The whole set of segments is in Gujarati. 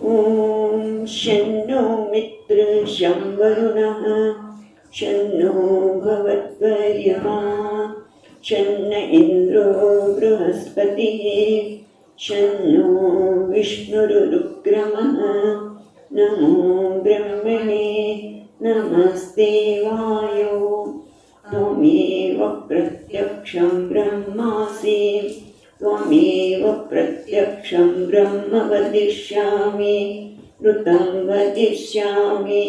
ॐ शन्नो मित्रशं वरुणः शन्नो भवत्वर्यमा शन्न इन्द्रो बृहस्पतिः शन्नो विष्णुरुक्रमः नमो ब्रह्मणे नमस्ते वायो त्वमेव प्रत्यक्षं ब्रह्मासि त्वमेव प्रत्यक्षं ब्रह्म वदिष्यामि ऋतं वदिष्यामि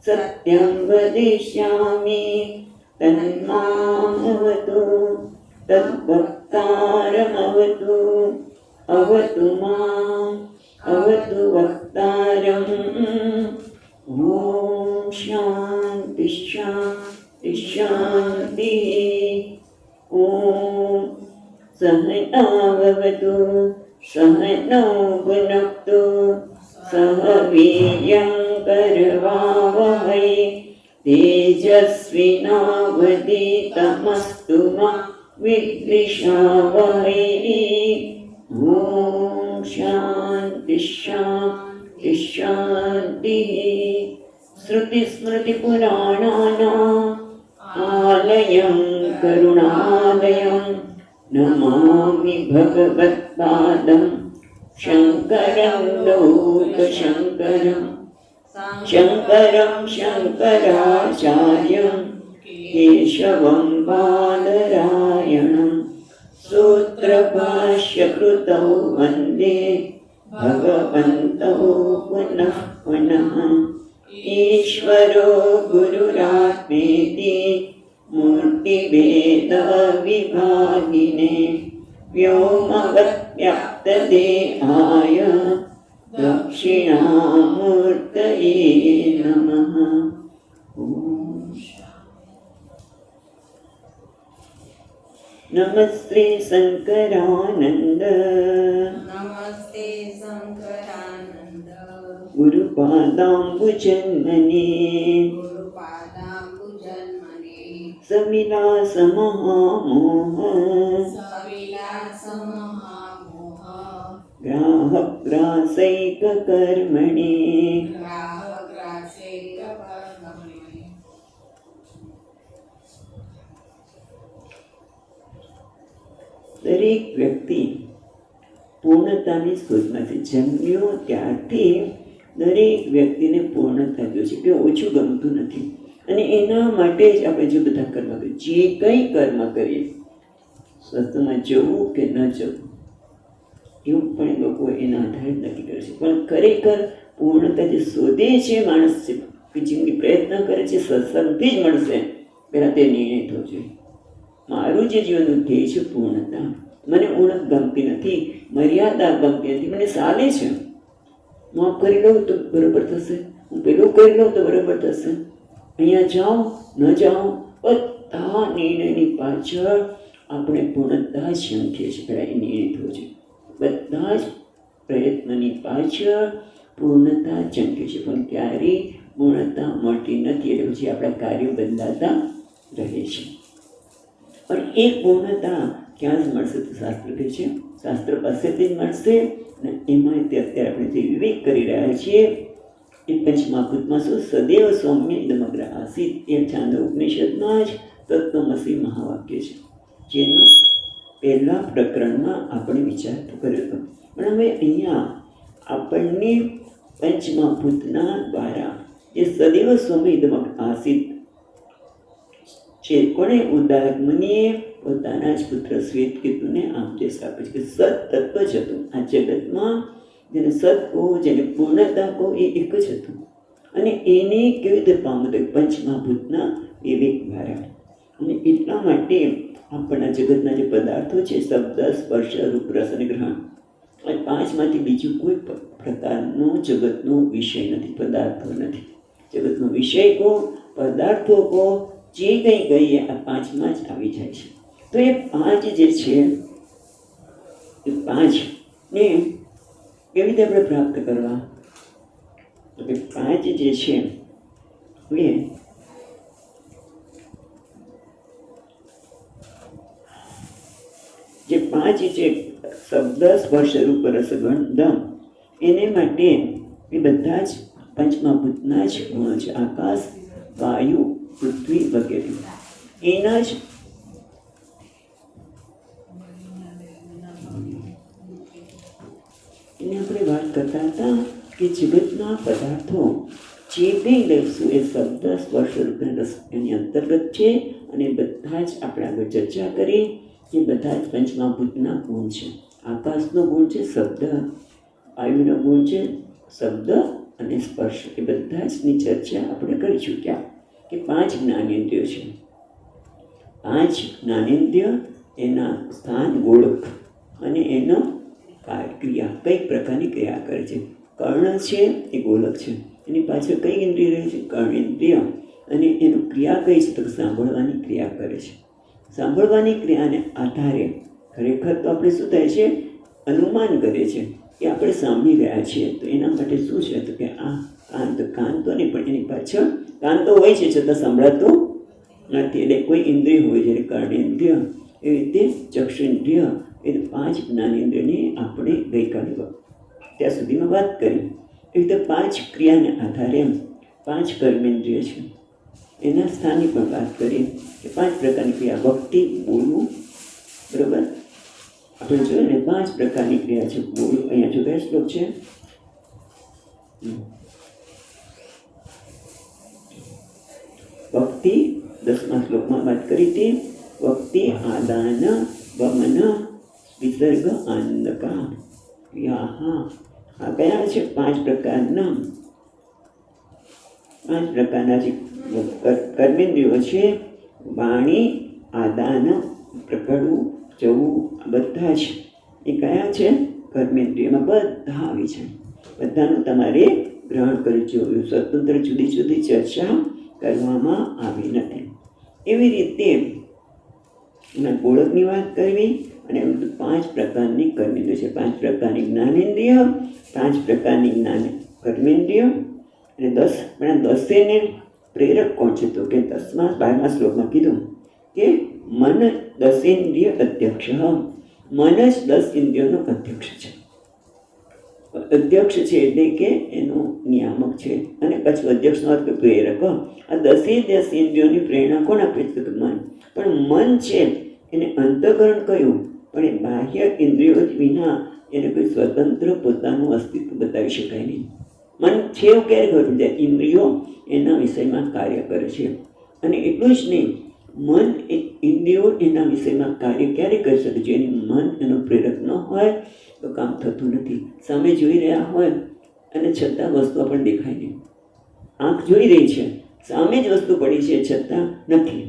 सत्यं वदिष्यामि तन्मामवतु तद्वक्तारमवतु अवतु माम् अवतु वक्तारम् ॐ शान्ति शान्ति शान्तिः ॐ सहनाववतु सहनौ भुनक्तु सह वीर्यं करवावहै तेजस्विनावधीतमस्तु मा विद्विषावहै ॐ शान्ति शान्ति शान्तिः श्रुतिस्मृतिपुराणानाम् आलयं करुणालयं नमामि भगवत्पादं शङ्करं लोकशङ्करं शङ्करं शङ्कराचार्यं केशवं बादरायणं सूत्रभाष्यकृतौ वन्दे भगवन्तौ पुनः पुनः ईश्वरो गुरुरात्मेति मूर्तिभेदविभागिने व्योमवद्व्याप्तदेहाय दक्षिणामूर्तये नमः। नमस्ते शंकरानंद नमस्ते शंकरानंद गुरुपादाम्बुजन्मने गुरुपादाम्बुजन्मने सविलासमहामोह सविलासमहामोह ग्राहग्रासैककर्मणे ग्राहग्रासैककर्मणे દરેક વ્યક્તિ પૂર્ણતાની શોધમાં છે. જન્મ્યો ત્યારથી દરેક વ્યક્તિને પૂર્ણતા જોઈએ છે કે ઓછું ગમતું નથી અને એના માટે જ આપણે જો બધા કર્મ કરીએ, જે કંઈ કર્મ કરીએ, સત્સંગમાં જવું કે ન જવું એવું પણ લોકો એના આધારે નક્કી કરે છે. પણ ખરેખર પૂર્ણતા જે શોધે છે માણસ છે કે જિંદગી પ્રયત્ન કરે છે સત્સંગથી જ મળશે, પહેલાં તે નિર્ણય થવો જોઈએ. મારું જે જીવનનું ધ્યેય છે પૂર્ણતા. મને ઉણપ ગમતી નથી, મર્યાદા ગમતી નથી, મને ચાલે છે. હું આ કરી લઉં તો બરાબર થશે, હું પેલું કરી લઉં તો બરાબર થશે, અહીંયા જાઉં ન જાઉં, બધા નિર્ણયની પાછળ આપણે પૂર્ણતા જ શંખીએ છીએ. પહેલાં એ નિર્ણય થવો જોઈએ. બધા જ પ્રયત્નની પાછળ પૂર્ણતા ચંક્યું છે, પણ ક્યારેય પૂર્ણતા મળતી નથી. એટલે પછી આપણા કાર્યો બદલાતા રહે છે. પણ એ પૂર્ણતા ક્યાં જ મળશે તો શાસ્ત્ર કહે છે, શાસ્ત્ર પાસેથી જ મળશે. અને એમાં તે અત્યારે આપણે જે વિવેક કરી રહ્યા છીએ એ પંચમહાભૂતમાં શું સદૈવ સૌમ્ય ઇદમગ્ર આસિત એ છાંદો ઉપનિષદમાં જ તત્વમસી મહાવાક્ય છે, જેનો પહેલા પ્રકરણમાં આપણે વિચાર કર્યો હતો. પણ હવે અહીંયા આપણને પંચમહાભૂતના દ્વારા જે સદૈવ સૌમ્ય ઇદમગ્ર આસિત છે, કોણે ઉદાર મુનિએ પોતાના જ પુત્ર શ્વેતકેતુને આદેશ આપે છે કે સત તત્વ જ હતું આ જગતમાં. જેને સત કહો, જેને પૂર્ણતા કહો, એ એક જ હતું. અને એને કેવી રીતે પામવું તો પંચમહાભૂતના વિવેક દ્વારા. અને એટલા માટે આપણા જગતના જે પદાર્થો છે શબ્દ સ્પર્શ રૂપ રસ અને ગ્રહણ, અને પાંચમાંથી બીજું કોઈ પ્રકારનો જગતનો વિષય નથી, પદાર્થો નથી. જગતનો વિષય કહો, પદાર્થો કહો, જે કંઈ કહીએ આ પાંચમાં જ આવી જાય છે. તો એ પાંચ જે છે એ પાંચને કેવી રીતે આપણે પ્રાપ્ત કરવા? તો કે પાંચ જે છે એ પાંચ જે શબ્દ સ્પર્શ રૂપ રસ ગંધમ, એને માટે એ બધા જ પંચમહાભૂતના જ ગુણો છે. આકાશ, વાયુ, પૃથ્વી વગેરે એના જ એને આપણે વાત કરતા હતા કે જગતના પદાર્થો જે કંઈ લઈશું એ શબ્દ સ્પર્શ રૂપ રસ એની અંતર્ગત છે અને બધા જ આપણે આગળ ચર્ચા કરી કે બધા જ પંચમહાભૂતના ગુણ છે. આકાશનો ગુણ છે શબ્દ, વાયુનો ગુણ છે શબ્દ અને સ્પર્શ. એ બધા જની ચર્ચા આપણે કરી ચૂક્યા કે 5 જ્ઞાનેન્દ્રિયો છે. 5 જ્ઞાનેન્દ્રિય એના સ્થાન ગોળખ અને એનો ક્રિયા કઈ પ્રકારની ક્રિયા કરે છે. કર્ણ છે એ ગોલક છે, એની પાછળ કઈ ઇન્દ્રિય રહે છે? કર્ણેન્દ્રિય. અને એનું ક્રિયા કઈ છે? તો સાંભળવાની ક્રિયા કરે છે. સાંભળવાની ક્રિયાને આધારે ખરેખર તો આપણે શું થાય છે? અનુમાન કરે છે કે આપણે સાંભળી રહ્યા છીએ. તો એના માટે શું છે? તો કે આ કાન તો નહીં, પણ એની પાછળ કાન તો હોય છે છતાં સંભળાતું નથી. એટલે કોઈ ઇન્દ્રિય હોય છે, કર્ણેન્દ્રિય, એવી રીતે ચક્ષુન્દ્રિય. એ 5 જ્ઞાનેન્દ્રિયની આપણે ગઈકાલે ત્યાં સુધીમાં વાત કરી. એવી રીતે 5 ક્રિયાને આધારે 5 કર્મેન્દ્રિય છે. એના સ્થાનની પણ વાત કરી કે 5 પ્રકારની ક્રિયા. ભક્તિ, બોલવું, બરાબર? આપણે જોયું ને 5 પ્રકારની ક્રિયા છે. બોલવું, અહીંયા જો કયા શ્લોક છે? ભક્તિ 10મા શ્લોકમાં વાત કરી હતી. ભક્તિ, આદાન, વમન, વિસર્ગ, આનંદકા ક્રિયા. આ કયા છે? 5 પ્રકારના જે કર્મેન્દ્રિયો છે. વાણી, આદાન, પ્રકટવું, જવું, બધા જ એ કયા છે? કર્મેન્દ્રિયમાં બધા આવી છે. બધાનું તમારે ગ્રહણ કરી જોયું. સ્વતંત્ર જુદી જુદી ચર્ચા કરવામાં આવી નથી. એવી રીતે એના ગોળકની વાત કરવી અને 5 પ્રકારની કર્મેન્દ્રિય છે. 5 પ્રકારની જ્ઞાનેન્દ્રિય, 5 પ્રકારની કર્મેન્દ્રિય અને 10ને પ્રેરક કોણ છે? તો કે 12મા શ્લોકમાં કીધું કે મન 10 ઇન્દ્રિય અધ્યક્ષ. મન જ 10 ઇન્દ્રિયોનો અધ્યક્ષ છે. અધ્યક્ષ છે એટલે કે એનો નિયામક છે. અને પછી અધ્યક્ષનો અર્થ પ્રેરક. આ 10 ઇન્દ્રિયોની પ્રેરણા કોણ આપે છે? તો મન. પણ મન છે એને અંતઃકરણ કહ્યું, પણ એ બાહ્ય ઇન્દ્રિયો વિના એને કોઈ સ્વતંત્ર પોતાનું અસ્તિત્વ બતાવી શકાય નહીં. મન છે એવું ક્યારે ખબર જાય? ઇન્દ્રિયો એના વિષયમાં કાર્ય કરે છે. અને એટલું જ નહીં, મન ઇન્દ્રિયો એના વિષયમાં કાર્ય ક્યારે કરી શકે? જેની મન એનો પ્રેરક ન હોય તો કામ થતું નથી. સામે જોઈ રહ્યા હોય અને છતાં વસ્તુ આપણને દેખાય નહીં. આંખ જોઈ રહી છે, સામે જ વસ્તુ પડી છે, છતાં નથી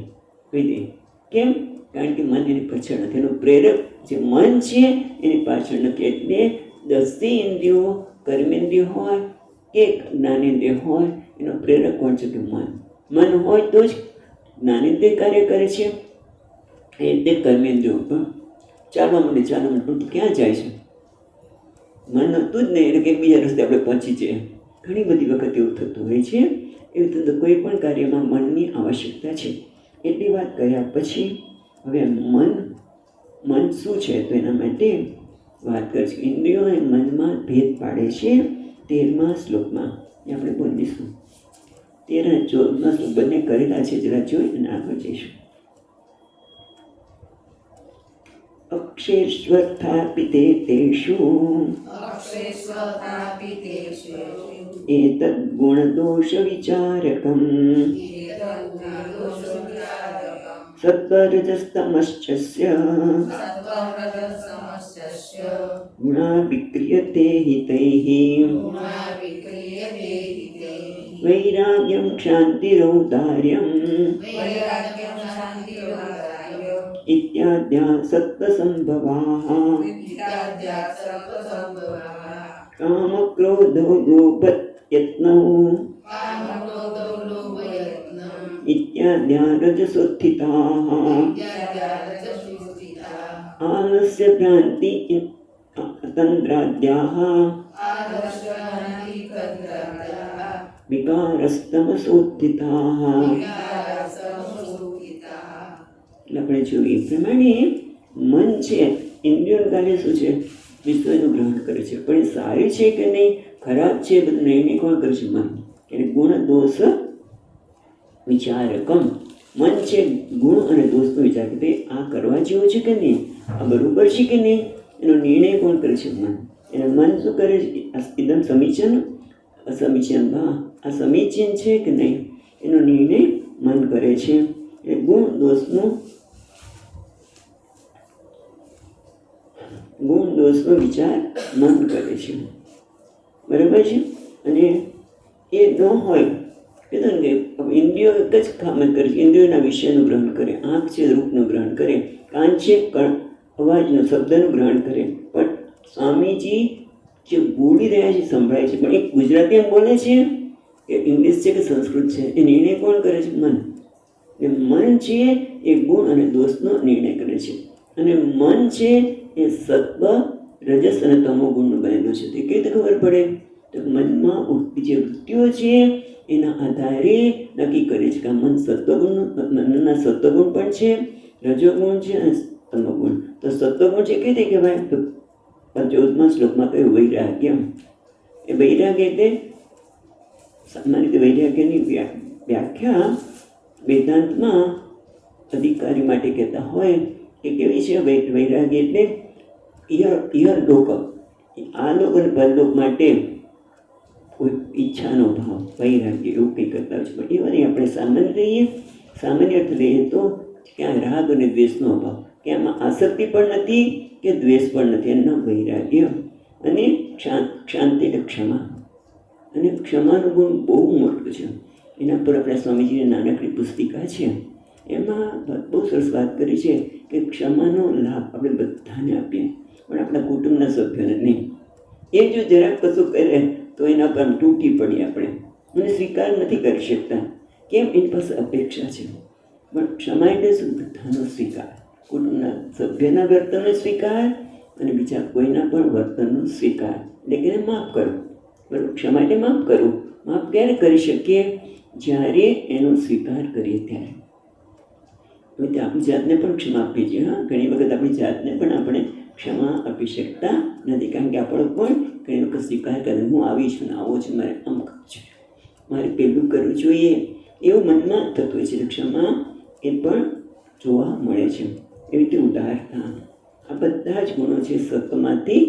જોઈ. કેમ? કારણ કે મન એની પાછળ નથી. એનું પ્રેરક જે મન છે એની પાછળ નથી. એટલે 10 ઇન્દ્રિયો કર્મેન્દ્રિય હોય કે જ્ઞાનેન્દ્રિય હોય, એનો પ્રેરક કોણ છે? કે મન. મન હોય તો જ જ્ઞાનેન્દ્રિય કાર્ય કરે છે. એ રીતે કર્મેન્દ્રિયો પણ ચાલવા માંડે પણ ક્યાં જાય છે? મન હતું જ નહીં એટલે કે બીજા રસ્તે આપણે પહોંચી જઈએ. ઘણી બધી વખત એવું થતું હોય છે. એવી રીતે કોઈ પણ કાર્યમાં મનની આવશ્યકતા છે. એટલી વાત કર્યા પછી હવે મન શું છે? તો એના માટે વાત કરીશું. ઇન્દ્રિયો અને મનમાં ભેદ પાડે છે 13મા શ્લોકમાં. એ આપણે બોલીશું. 13 અને 14મા શ્લોક બંને કરેલા છે. જરા જોઈ અને આગળ જઈશું. અક્ષેશ્વર્થાપિતે તેષુ એતદ્ ગુણદોષ વિચારકમ સત્વરજಸ್ತಮಶ್ಚಸ್ಯ ગુણા વિક્રિયતે હિતૈઃ વૈરાગ્યಂ ક્ષાંતિરૌદાર્યમ ઇત્યાદ્યા સત્વસંભવાઃ કામક્રોધો લોભયત્નૌ ઇત્યાદ્યા રજસોત્થિતાઃ આલસ્ય ભ્રાંતિ તંદ્રાદ્યાઃ વિકારસ્તમસોત્થિતાઃ. આપણે જોઈએ એ પ્રમાણે મન છે ઇન્દ્રિયોનું કાર્ય શું છે? વિષયનું ગ્રહણ કરે છે. પણ એ સારી છે કે નહીં ખરાબ છે એ બધું નિર્ણય કોણ કરે છે? મન. એટલે ગુણ દોષ વિચારકમ. મન છે ગુણ અને દોષનો વિચાર કે ભાઈ આ કરવા જેવું છે કે નહીં, આ બરોબર છે કે નહીં, એનો નિર્ણય કોણ કરે છે? મન. એને મન શું કરે છે? એકદમ સમીચીન અસમીચીન, આ સમીચીન છે કે નહીં એનો નિર્ણય મન કરે છે. એટલે ગુણ દોષનો વિચાર મન કરે છે. બરાબર છે. અને એ ન હોય કીધું ને કે ઇન્દ્રિયો એક જ કામ કરે છે, ઇન્દ્રિયોના વિષયનું ગ્રહણ કરે. આંખ છે રૂપનું ગ્રહણ કરે, કાન છે અવાજનું શબ્દનું ગ્રહણ કરે. પણ સ્વામીજી જે બોલી રહ્યા છે સંભળાય છે, પણ એક ગુજરાતી બોલે છે કે ઇંગ્લિશ છે કે સંસ્કૃત છે, એ નિર્ણય કોણ કરે છે? મન. એ મન છે એ ગુણ અને દોષનો નિર્ણય કરે છે. અને મન છે એ સત્વ રજસ અને તમો ગુણનું બનેલું છે. તે કેવી રીતે ખબર પડે? તો મનમાં ઉઠતી જે વૃત્તિઓ છે એના આધારે નક્કી કરે છે કે આ મનના સત્વગુણ પણ છે, રજોગુણ છે અને તમોગુણ. તો સત્વગુણ છે કેવી રીતે કહેવાય? તો 14મા શ્લોકમાં કહ્યું વૈરાગ્ય. એ વૈરાગ્ય એટલે સામાન્ય રીતે વૈરાગ્યની વ્યાખ્યા વેદાંતમાં અધિકારી માટે કહેતા હોય કે કેવી છે? વૈરાગ્ય એટલે ઇહલોક, આ લોક અને પરલોક માટે કોઈ ઈચ્છાનો ભાવ, વૈરાગ્ય એવું કંઈ કરતા હોય છે. પણ એ વારી આપણે સામાન્ય અર્થ લઈએ તો ક્યાં રાગ અને દ્વેષનો અભાવ, કે આમાં આસક્તિ પણ નથી કે દ્વેષ પણ નથી, એમનો વૈરાગ્ય. અને શાંતિ એટલે ક્ષમા. અને ક્ષમાનું ગુણ બહુ મોટું છે. એના પર આપણા સ્વામીજીની નાનકડી પુસ્તિકા છે, એમાં બહુ સરસ વાત કરી છે કે ક્ષમાનો લાભ આપણે બધાને આપીએ, પણ આપણા કુટુંબના સભ્યોને નહીં. એ જો જરાક કશું કરે તો એના પર તૂટી પડીએ આપણે, અને સ્વીકાર નથી કરી શકતા. કેમ? એની પાસે અપેક્ષા છે. પણ ક્ષમા એટલે શું? બધાનો સ્વીકાર, કુટુંબના સભ્યના વર્તનનો સ્વીકાર અને બીજા કોઈના પણ વર્તનનો સ્વીકાર. એટલે કે એને માફ કરો. બરાબર? ક્ષમા એટલે માફ કરવું. માફ ક્યારે કરી શકીએ? જ્યારે એનો સ્વીકાર કરીએ ત્યારે. હવે આપણી જાતને પણ ક્ષમા આપવી જોઈએ. હા, ઘણી વખત આપણી જાતને પણ આપણે ક્ષમા આપી શકતા નથી, કારણ કે આપણો પણ ઘણી વખત સ્વીકાર કરે હું આવી છું ને આવો છું, મારે આમ કરવું છે, મારે પેલું કરવું જોઈએ, એવું મનમાં થતું હોય છે. ક્ષમા એ પણ જોવા મળે છે. એવી રીતે ઉદારતા, આ બધા જ ગુણો છે સત્વમાંથી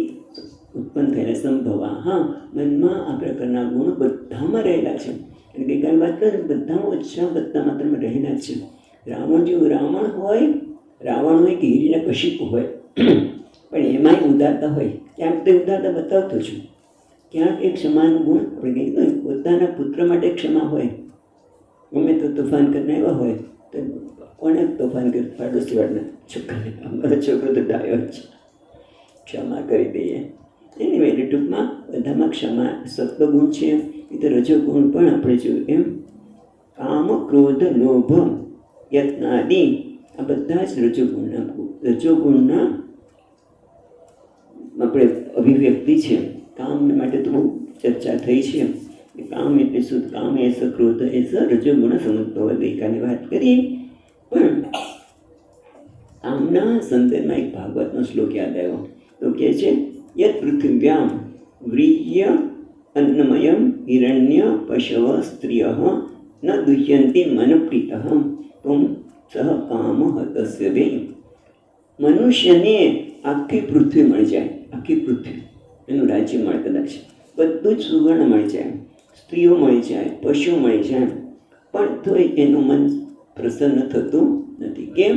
ઉત્પન્ન થયેલા સંભવા. હા, મનમાં આ પ્રકારના ગુણો બધામાં રહેલા છે. અને ગઈકાલે વાત કરીએ બધામાં ઓછા બધા માત્રામાં રહેલા જ છે. રાવણ જેવું રાવણ હોય કે હિરણ્યકશિપુ હોય, પણ એમાંય ઉદારતા હોય. ક્યાંક તે ઉદારતા બતાવતો છું, ક્યાંક એક ક્ષમાનું ગુણ આપણે કહીએ પોતાના પુત્ર માટે ક્ષમા હોય. ગમે તો તોફાન કરીને આવ્યા હોય તો કોને તોફાન કર્યું? પાડોશીવાળાના છોકરાને. અમારો છોકરો તો ડાયો છે, ક્ષમા કરી દઈએ. એની એટલે ટૂંકમાં બધામાં ક્ષમા સત્વગુણ છે. એ તો રજોગુણ પણ આપણે જોયું એમ કામ, ક્રોધ, લોભ, યત્નાદિ આ બધા જ રજોગુણના આપણે અભિવ્યક્તિ છે. કામ માટે તો બહુ ચર્ચા થઈ છે. કામ એટલે શું? કામ એસ, ક્રોધ એસ, રજોગુણ સમુદ્ભવ. ગઈકાલે વાત કરીએ. પણ કામના સંદર્ભમાં એક ભાગવતનો શ્લોક યાદ આવ્યો. તો કહે છે યત પૃથિવ્યામ વ્રીહ્ય અન્નમયમ હિરણ્ય પશવ સ્ત્રિય ન દુહ્યંતી મનપ્રીત તુમ સહ કામ તસ્ય વે. મનુષ્યને આખી પૃથ્વી મળી જાય, આખી પૃથ્વી એનું રાજ્ય મળે, કદાચ બધું જ સુવર્ણ મળી જાય, સ્ત્રીઓ મળી જાય, પશુઓ મળી જાય, પણ તોય એનું મન પ્રસન્ન થતું નથી. કેમ?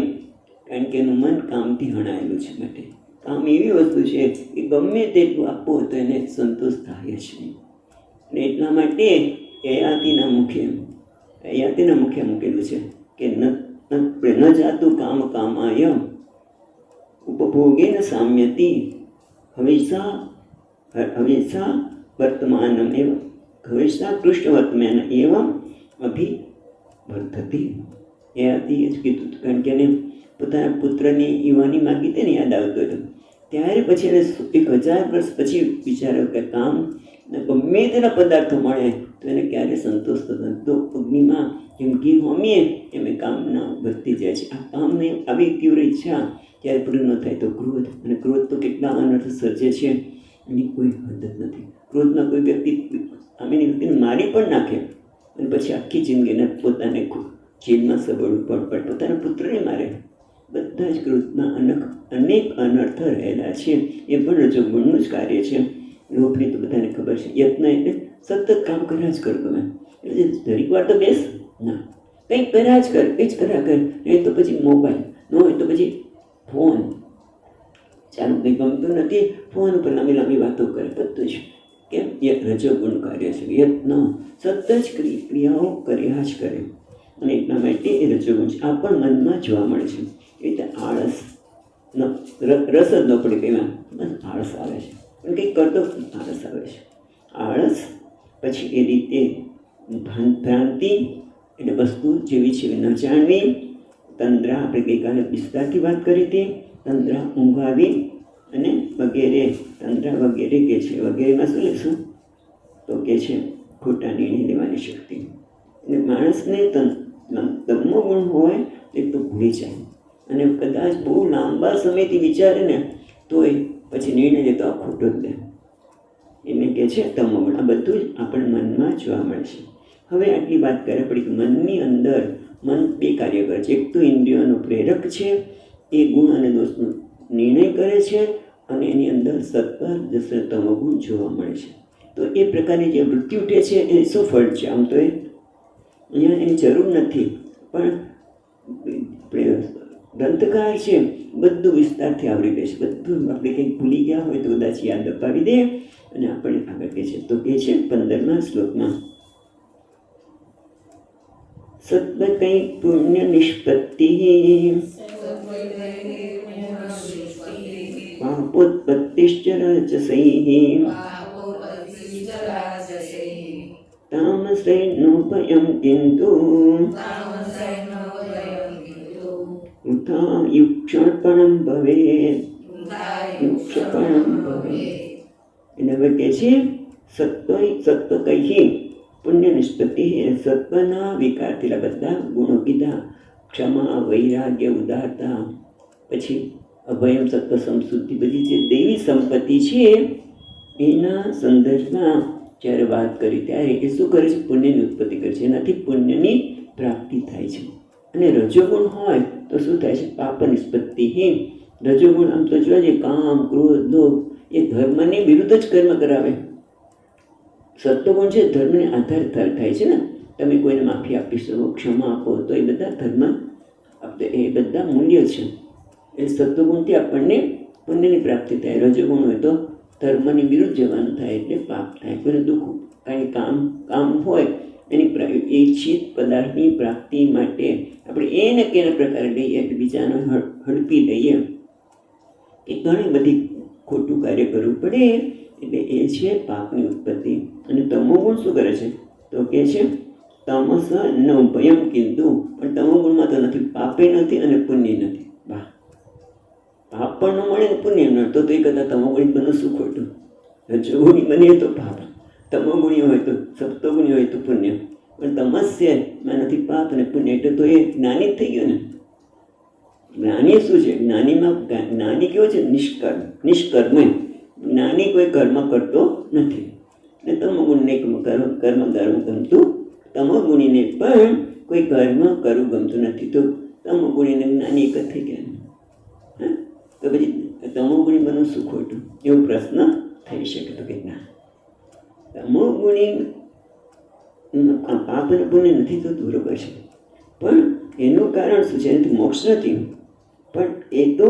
કારણ કે એનું મન કામથી હણાયેલું છે. માટે કામ એવી વસ્તુ છે કે ગમે તેટલું આપવું તો એને સંતોષ થાય જ નહીં. અને એટલા માટે યયાતિના મુખે મૂકેલું છે કે ન જાતું કામ કામાય ઉપભોગેન સામ્યતિ હવેશા વર્તમાનમ એવ હવેશા કૃષ્ણ વર્તમાન એવમ અભિવર્ધતિ. એથી જ કીધું, કારણ કે એને પોતાના પુત્રની યુવાની માગી હતી ને, યાદ આવતો હતો ત્યારે પછી એને 1000 વર્ષ પછી વિચાર્યો કે કામ ગમે તેના પદાર્થો મળે તો એને ક્યારે સંતોષ થતો નથી. તો અગ્નિમાં જેમ ઘી હોમીએ એમ કામના વધતી જાય છે. આ કામને આવી તીવ્ર ઈચ્છા ત્યારે પૂરી ન થાય તો ક્રોધ, અને ક્રોધ તો કેટલા અનર્થ સર્જે છે એની કોઈ હદ જ નથી. ક્રોધમાં કોઈ વ્યક્તિ સામેની વ્યક્તિને મારી પણ નાખે અને પછી આખી જિંદગીને પોતાને જેલમાં સબળવું પણ પોતાના પુત્રને મારે. બધા જ ક્રોધમાં અનેક અનર્થ રહેલા છે. એ પણ રજોગુણનું જ કાર્ય છે. લોભની તો બધાને ખબર છે. યત્ન એટલે સતત કામ કર્યા જ કર તમે. એટલે દરેક વાર તો બેસ ના, કંઈક કર્યા જ કર, કંઈ જ કર્યા કર. નહીં તો પછી મોબાઈલ, ન હોય તો પછી ફોન ચાલુ, કંઈ ગમતું નથી ફોન ઉપર લાંબી લાંબી વાતો કરે. બધું જ કેમ? એ રજોગુણ કાર્ય છે. યત્ન સતત જ ક્રિયાઓ કર્યા જ કરે અને એટલા માટે એ રજોગુણ છે. આ પણ મનમાં જોવા મળે છે. એ રીતે આળસ રસ જ ન પડે કંઈમાં, બસ આળસ આવે છે. પણ કંઈક કરતો આળસ આવે છે. આળસ પછી એ રીતે ભ્રાંતિ એટલે વસ્તુ જેવી છે ન જાણવી. તંદ્રા આપણે ગઈકાલે વિસ્તારથી વાત કરી હતી. તંદ્રા ઊંઘ આવી અને વગેરે. તંદ્રા વગેરે કે છે. વગેરેમાં શું લઈશું તો કે છે ખોટા નિર્ણય લેવાની શક્તિ. અને માણસને તમો ગુણ હોય એ તો ભૂલી જાય અને કદાચ બહુ લાંબા સમયથી વિચારે ને તોય પછી નિર્ણય લેતો આ ખોટો જ લે. એને કહે છે તમો ગુણ. આ બધું જ આપણે મનમાં જોવા મળે છે. હવે આટલી વાત કરે પડી કે મનની અંદર મન બે કાર્ય કરે છે. એક તો ઇન્દ્રિયોનો પ્રેરક છે, એ ગુણ અને દોષનો નિર્ણય કરે છે અને એની અંદર સત્વર જશે તમોગુણ જોવા મળે છે. તો એ પ્રકારની જે વૃત્તિ ઉઠે છે એ શું ફળ છે? આમ તો અહીંયા એની જરૂર નથી, પણ ગ્રંથકાર છે બધું વિસ્તારથી આવરી લે છે. બધું આપણે કંઈક ભૂલી ગયા હોય તો કદાચ યાદ અપાવી દે અને આપણે આગળ કહે છે. તો કહે છે 15મા શ્લોકમાં સત્વ કંઈ પુણ્ય નિષ્પત્તિ પાપોત્પત્તિશ્ચ રાજસૈઃ તામસૈર્નોભયં કિંતુ વૃથા યુક્ષણપણં ભવેત. એને હવે કહે છે સત્વ કઈ પુણ્ય નિષ્પત્તિ. સત્વના વિકારથી બધા ગુણો કીધા. ક્ષમા, વૈરાગ્ય, ઉદારતા, પછી અભયમ, સત્વ, સમશુદ્ધિ, બધી જે દેવી સંપત્તિ છે એના સંદર્ભમાં જ્યારે વાત કરી ત્યારે એ શું કરે છે? પુણ્યની ઉત્પત્તિ કરે છે. એનાથી પુણ્યની પ્રાપ્તિ થાય છે. અને રજોગુણ હોય તો શું થાય છે? પાપ નિષ્પત્તિ. રજોગુણ આમ તો જોઈએ કામ, ક્રોધ, લોભ એ ધર્મની વિરુદ્ધ જ કર્મ કરાવે. સત્વગુણ છે ધર્મને આધાર થાય છે ને. તમે કોઈને માફી આપી શકો, ક્ષમા આપો તો એ બધા ધર્મ એ બધા મૂલ્ય છે. એ સત્વગુણથી આપણને પુણ્યની પ્રાપ્તિ થાય. રજોગુણ હોય તો ધર્મની વિરુદ્ધ જવાનું થાય એટલે પાપ થાય. કોઈને દુઃખ, કાંઈ કામ હોય એની ઈચ્છિત પદાર્થની પ્રાપ્તિ માટે આપણે એને કેના પ્રકારે લઈએ એટલે બીજાને હડપી લઈએ કે ઘણી બધી ખોટું કાર્ય કરવું પડે એટલે એ છે પાપની ઉત્પત્તિ. અને તમોગુણ શું કરે છે તો કે છે તમસ ન ભયમ કીધું. પણ તમોગુણમાં તો નથી, પાપે નથી અને પુણ્ય નથી. વાહ, પાપ પણ ન મળે ને પુણ્ય ન મળે તો એ કદાચ તમોગુણી બને શું ખોટું? રજોગુણી બનીએ તો પાપ, તમોગુણી હોય તો સપ્તગુણી હોય તો પુણ્ય. પણ તમસ્યામાં નથી પાપ અને પુણ્ય એટલે તો એ જ્ઞાની જ થઈ ગયો ને. જ્ઞાની શું છે? જ્ઞાની કેવો છે? નિષ્કર્મ. જ્ઞાની કોઈ કર્મ કરતો નથી. ને તમોગુણને કર્મ ગમતું, તમોગુણીને પણ કોઈ કર્મ કરવું ગમતું નથી. તો તમોગુણીને જ્ઞાની એક જ થઈ ગયા. તો પછી તમોગુણી બનવું શું ખોટું? એવો પ્રશ્ન થઈ શકે. તો કે ના, તમોગુણી પાપ અને પુણ્ય નથી તો બરોબર છે, પણ એનું કારણ શું છે? એનાથી મોક્ષ નથી, પણ એ તો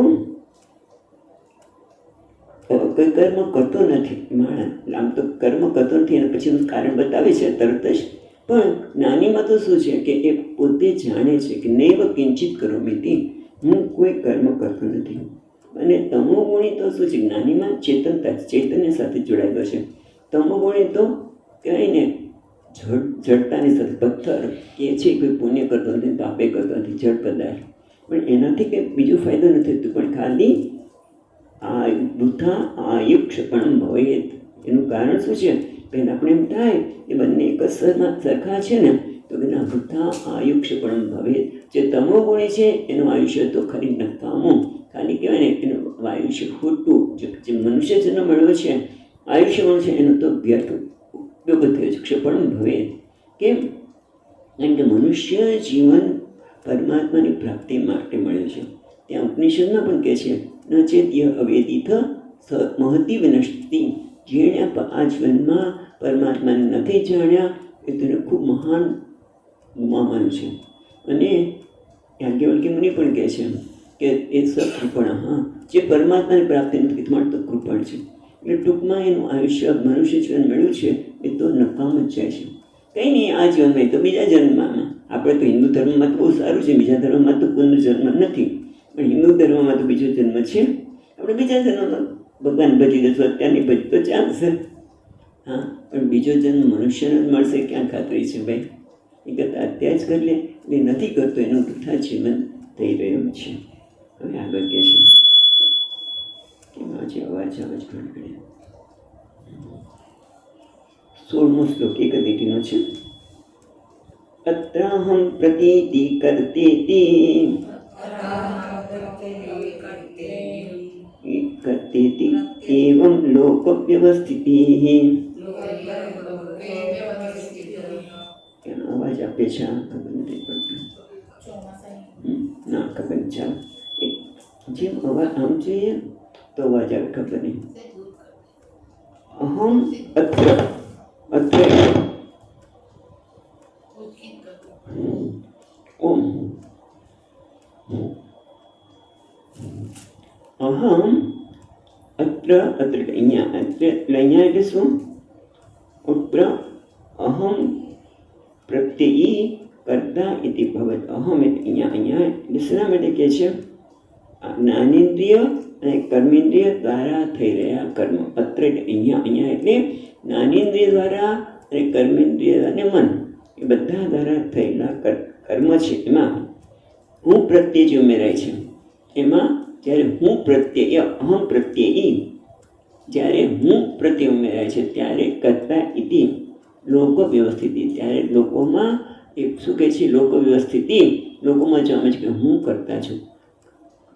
કોઈ કર્મ કરતો નથી માણસ. આમ તો કર્મ કરતો નથી અને પછી એનું કારણ બતાવે છે તરત જ. પણ જ્ઞાનીમાં તો શું છે કે એ પોતે જાણે છે કે નૈવ કિંચિત કરોમિતિ, હું કોઈ કર્મ કરતો નથી. અને તમોગુણી તો શું છે? જ્ઞાનીમાં ચૈતન્ય સાથે જોડાયેલો છે. તમોગુણી તો કહેવાય ને જડતાની સાથે પથ્થર કે છે કોઈ પુણ્ય કરતો નથી, પાપે કરતો નથી, જડ પદાર્થ. પણ એનાથી કંઈ બીજો ફાયદો નથી થતો, પણ ખાલી આ વૃથા આયુક્ષપણમ ભવેત. એનું કારણ શું છે? પહેલાં આપણે એમ થાય એ બંને એક જ સરખા છે ને, તો કે ના, વૃથા આયુક્ષપણમ ભવેત. જે તમોગુણી છે એનું આયુષ્ય તો ખરી નકામું, ખાલી કહેવાય ને એનું આયુષ્ય ખોટું. જે મનુષ્ય જન્મ મળ્યો છે આયુષ્યમાન છે એનો તો વ્યર્થ ઉપયોગ થયો છે, ક્ષપણ ભવે. કેમ? કારણ કે મનુષ્ય જીવન પરમાત્માની પ્રાપ્તિ માટે મળ્યું છે. ત્યાં ઉપનિષદમાં પણ કહે છે, ન ચેત્ય અવેદિત મહતી વિનષ્ટિ. જેણે આ જીવનમાં પરમાત્માને નથી જાણ્યા એ તેને ખૂબ મહાન ગુમાવવાનું છે. અને યાજ્ઞવલ્ક્ય મુનિ પણ કહે છે કે એ સકૃપણ, હા, જે પરમાત્માની પ્રાપ્તિ નથી મળતો કૃપણ છે. એટલે ટૂંકમાં એનું આયુષ્ય મનુષ્ય જીવન મળ્યું છે એ તો નકામ જ જાય છે. કંઈ નહીં, આ જીવનમાં તો બીજા જન્મમાં. આપણે તો હિન્દુ ધર્મમાં તો બહુ સારું છે, બીજા ધર્મમાં તો પુનર્જન્મ નથી, પણ હિન્દુ ધર્મમાં તો બીજો જન્મ છે. આપણે બીજા જન્મમાં ભગવાન ભજી દઈશું, અત્યારની ભજી તો ચાલશે. હા, પણ બીજો જન્મ મનુષ્યને જ મળશે ક્યાં ખાતરી છે ભાઈ? એ કરતાં અત્યારે જ કરી લે. એ નથી કરતો એનું વૃથા જીવન થઈ રહ્યું છે. હવે આગળ કહે છે કેમ આજે અવાજ ઘડઘડે. 16મો શ્લોક એક દીટીનો છે. અત્રાહમ પ્રતીતિ કર્તેતિ કર્તેતિ એવં લોક વ્યવસ્થિતિ. અવાજ આપે છે, ખબર નથી પડતું. ના ખબર નહીં. ચાલો, જેમ અવાજ આમ જોઈએ તો અવાજ આવે, ખબર નહીં. અહમ અત્ર અત્ર ઓમ અહમ અત્ર અત્ર અહીંયા એટલે અહીંયા એટલે શું? અત્ર અહમ પ્રત્યયી કર્તા ઇતિ ભવત. અહમ એટલે અહીંયા એટલે શેના માટે કહે છે? જ્ઞાનેન્દ્રિય અને કર્મેન્દ્રિય દ્વારા થઈ રહ્યા કર્મ. અત્ર એટલે અહીંયા એટલે જ્ઞાનેન્દ્રિય દ્વારા અને કર્મેન્દ્રિય અને મન એ બધા દ્વારા થયેલા કર્મ છે. એમાં હું પ્રત્યે જે ઉમેરાય છે, એમાં જ્યારે હું પ્રત્યય અહમ પ્રત્યયી, જ્યારે હું પ્રત્યે ઉમેરાય છે ત્યારે કર્તા ઇતિ લોક વ્યવસ્થિતિ. ત્યારે લોકોમાં એક શું કહે છે? લોક વ્યવસ્થિતિ. લોકોમાં જમે છે કે હું કરતા છું.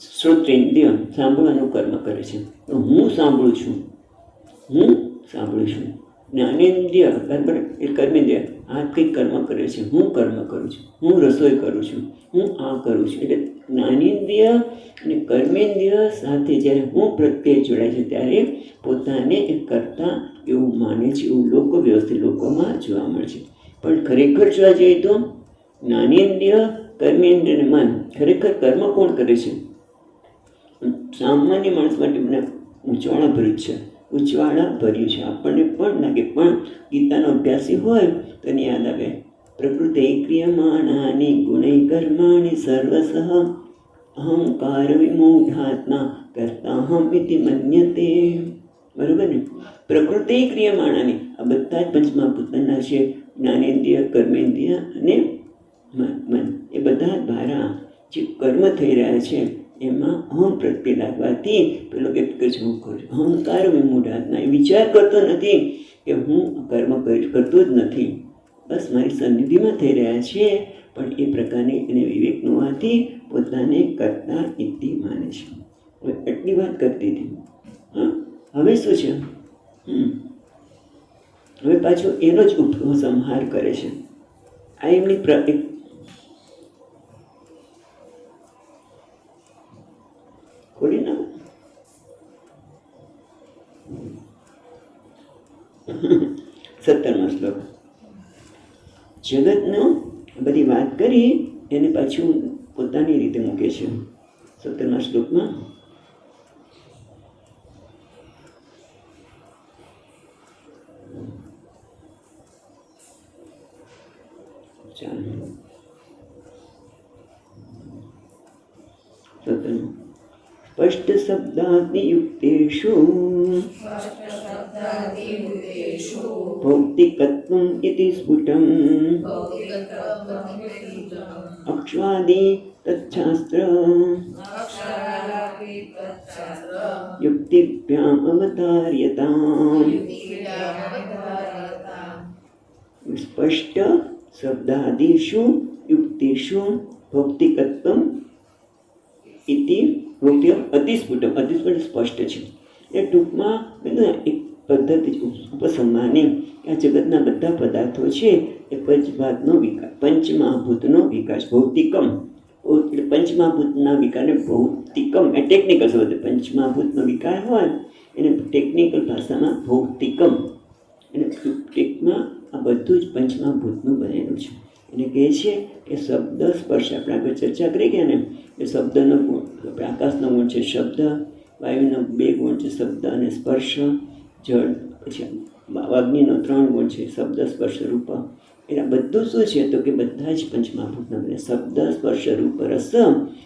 શ્રોત્રેન્દ્રિય સાંભળવાનું કર્મ કરે છે, તો હું સાંભળું છું, હું સાંભળું છું. જ્ઞાનેન્દ્રિય બરાબર એ કર્મેન્દ્રિય હાથ કંઈક કર્મ કરે છે, હું કર્મ કરું છું, હું રસોઈ કરું છું, હું આ કરું છું. એટલે જ્ઞાનેન્દ્રિય અને કર્મેન્દ્રિય સાથે જ્યારે હું પ્રત્યે જોડાય છે ત્યારે પોતાને એ કરતા એવું માને છે. એવું લોક વ્યવસ્થિત લોકોમાં જોવા મળે છે. પણ ખરેખર જોવા જઈએ તો જ્ઞાનેન્દ્રિય કર્મેન્દ્રિય અને મન ખરેખર કર્મ કોણ કરે છે? સામાન્ય માણસ માટે મને ઉંચવાળા ભર્યું છે, ઉંચવાળા ભર્યું છે. આપણને પણ લાગે, પણ ગીતાનો અભ્યાસી હોય તો એને યાદ આવે, પ્રકૃતિ ક્રિયમાણાની ગુણૈ કર્માણિ સર્વસઃ અહંકાર વિમૂઢાત્મા કર્તાહમ ઇતિ મન્યતે. બરાબર ને? પ્રકૃતિ ક્રિયમાણાની આ બધા જ પંચમહાભૂતના છે, જ્ઞાનેન્દ્રિય કર્મેન્દ્રિય અને મન. એ બધા દ્વારા જે કર્મ થઈ રહ્યા છે એમાં અહમ પ્રત્યે લાગવાથી પેલો વ્યક્તિ કહે છે હું કરું છું. અહંકાર વિમૂઢાત્મા, એ વિચાર કરતો નથી કે હું કર્મ કરતો જ નથી, બસ મારી સન્નિધિમાં થઈ રહ્યા છે. પણ એ પ્રકારની એને વિવેક ન હોવાથી પોતાને કરતા ઇતિ માને છે. હવે એટલી વાત કરતી હતી. હા, હવે શું છે? હવે પાછું એનો જ ઉપસંહાર કરે છે. આ એમની ખોલી ના 17મો શ્લોક. જગતનો બધી વાત કરી એને પાછું પોતાની રીતે મૂકે છે 17મા શ્લોકમાં. ચાલો 17. સ્પષ્ટ શબ્દાદિયુક્તેષુ ભૌતિકત્વમ ઇતિ સ્ફુટમ અક્ષ્વાદિ તચ્છાસ્ત્ર યુક્તિભ્યામ અવતાર્યતામ. સ્પષ્ટ શબ્દાદિષુ યુક્તિષુ ભૌતિકત્વમ ઇતિ ભૌતિકમ અતિસ્ફુટમ. અતિસ્ફુટ સ્પષ્ટ છે. એ ટૂંકમાં પદ્ધતિ ઉપસંહારની આ જગતના બધા પદાર્થો છે એ પંચભાગનો વિકાસ, પંચમહાભૂતનો વિકાસ, ભૌતિકમ. એટલે પંચમહાભૂતના વિકારને ભૌતિકમ એ ટેકનિકલ શબ્દ. પંચમહાભૂતનો વિકાર હોય એને ટેકનિકલ ભાષામાં ભૌતિકમ. અને ટૂંકમાં આ બધું જ પંચમહાભૂતનું બનેલું છે. એને કહે છે કે શબ્દ સ્પર્શ. આપણે આગળ ચર્ચા કરી ગયા ને એ શબ્દનો ગુણ, આકાશનો ગુણ છે શબ્દ, વાયુનો 2 ગુણ છે શબ્દ અને સ્પર્શ, જળ પછી અગ્નિનો 3 ગુણ છે શબ્દ સ્પર્શ રૂપ. એટલે બધું શું છે તો કે બધા જ પંચમહાભૂતના બને. શબ્દ સ્પર્શ રૂપ રસ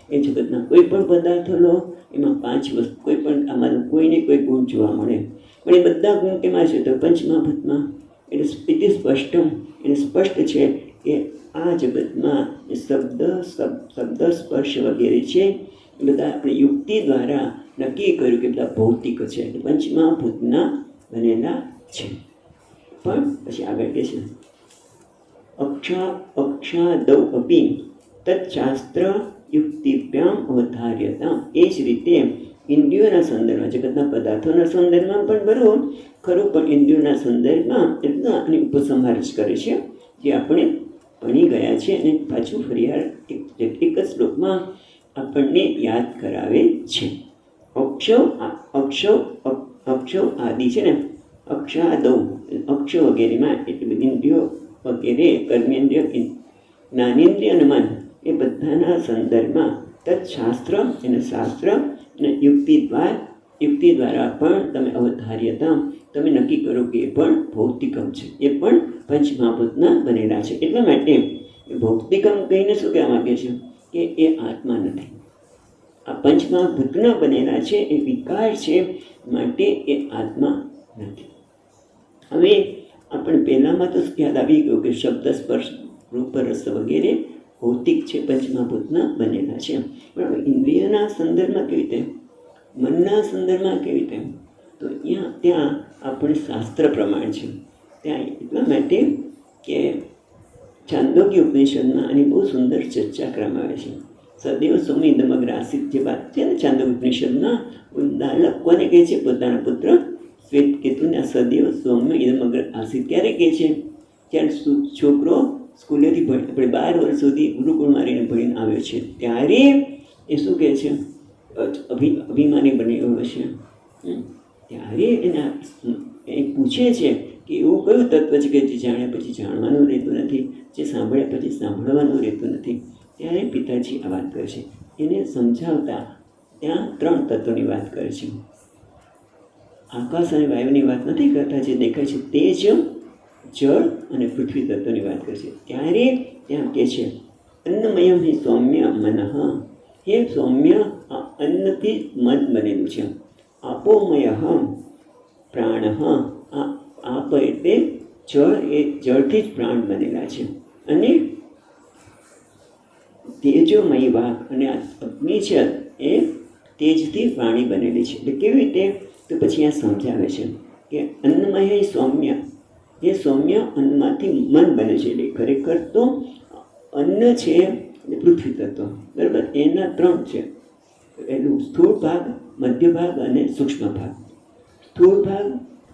એ જગતના કોઈ પણ પદાર્થો લો એમાં 5 વસ્તુ, કોઈ પણ આમાં કોઈને કોઈ ગુણ જોવા મળે. પણ એ બધા ગુણ કેમાં છે તો પંચમહાભૂતમાં. એટલે સ્થિતિ સ્પષ્ટ, એટલે સ્પષ્ટ છે કે આ જગતમાં એ શબ્દ સ્પર્શ વગેરે છે એ બધા આપણે યુક્તિ દ્વારા નક્કી કર્યું કે બધા ભૌતિક છે, એટલે પંચમહાભૂતના બનેલા છે. પણ પછી આગળ કહે છે અક્ષાદૌ અપી તત્શાસ્ત્ર યુક્તિભ્યામ અવધાર્યતા. એ જ રીતે ઇન્દ્રિયોના સંદર્ભમાં, જગતના પદાર્થોના સંદર્ભમાં પણ બરોબર ખરું, પણ ઇન્દ્રિયોના સંદર્ભમાં એટલા અને ઉપસંહાર જ કરે છે જે આપણે ભણી ગયા છે. અને પાછું ફરિયાદ એક જ શ્લોકમાં આપણને યાદ કરાવે છે. અક્ષવ આદિ છે ને, અક્ષાદૌ અક્ષ વગેરેમાં એટલે બધી ઇન્દ્રિયો વગેરે, કર્મેન્દ્રિય, જ્ઞાનેન્દ્રિય અને મન એ બધાના સંદર્ભમાં તત્શાસ્ત્ર એને શાસ્ત્ર અને યુક્તિ દ્વારા પણ તમે અવધાર્યતા તમે નક્કી કરો કે એ પણ ભૌતિકમ છે, એ પણ પંચમહાભૂતના બનેલા છે. એટલા માટે ભૌતિકમ કહીને શું કહેવા માગે છે કે એ આત્મા નથી, આ પંચમહાભૂતના બનેલા છે, એ વિકાર છે, માટે એ આત્મા નથી. હવે આપણે પહેલાંમાં તો યાદ આવી ગયું કે શબ્દ સ્પર્શ રૂપ રસ વગેરે ભૌતિક છે, પંચમહાભૂતના બનેલા છે. પણ ઇન્દ્રિયના સંદર્ભમાં કેવી રીતે, મનના સંદર્ભમાં કેવી રીતે, તો ત્યાં આપણે શાસ્ત્ર પ્રમાણ છે. ત્યાં એટલા માટે કે છાંદોગ્ય ઉપનિષદમાં આની બહુ સુંદર ચર્ચા કરવામાં આવે છે. સદૈવ સૌમ્ય ઇદમગ્ર આસીત જે વાત છે ને છાંદોગ્ય ઉપનિષદમાં, બાળક કોને કહે છે? પોતાના પુત્ર શ્વેતકેતુને સદૈવ સૌમ્ય ઇદમગ્ર આસીત ક્યારે કહે છે? જ્યારે છોકરો સ્કૂલેથી આપણે 12 વર્ષ સુધી ગુરુકુળમાં રહીને ભણીને આવ્યો છે ત્યારે એ શું કહે છે? અભિમાની બનેલો છે. ત્યારે એના એ પૂછે છે કે એવું કયું તત્વ છે કે જે જાણ્યા પછી જાણવાનું રહેતું નથી, જે સાંભળ્યા પછી સાંભળવાનું રહેતું નથી? ત્યારે પિતાજી આ વાત કરે છે. એને સમજાવતા ત્યાં 3 તત્વોની વાત કરે છે. આકાશ અને વાયુની વાત નથી કરતા, જે દેખાય છે તેજ, જળ અને પૃથ્વી તત્વની વાત કરે છે. ત્યારે ત્યાં કહે છે અન્નમયમ હિ સૌમ્ય મનઃ. હે સૌમ્ય, આ અન્નથી મન બનેલું છે. આપોમય પ્રાણ. આપ એટલે જળ, એ જળથી જ પ્રાણ બનેલા છે. અને તેજોમય વાઘ, અને આ અગ્નિ છે એ તેજથી વાણી બનેલી છે. એટલે કેવી રીતે? તો પછી આ સમજાવે છે કે અન્નમય સૌમ્ય, એ સૌમ્ય અન્નમાંથી મન બને છે. એટલે ખરેખર તો અન્ન છે એ પૃથ્વી તત્વ, બરાબર? એના 3 છે. એનું સ્થૂળ ભાગ, મધ્ય ભાગ અને સૂક્ષ્મ ભાગ. સ્થૂળ ભાગ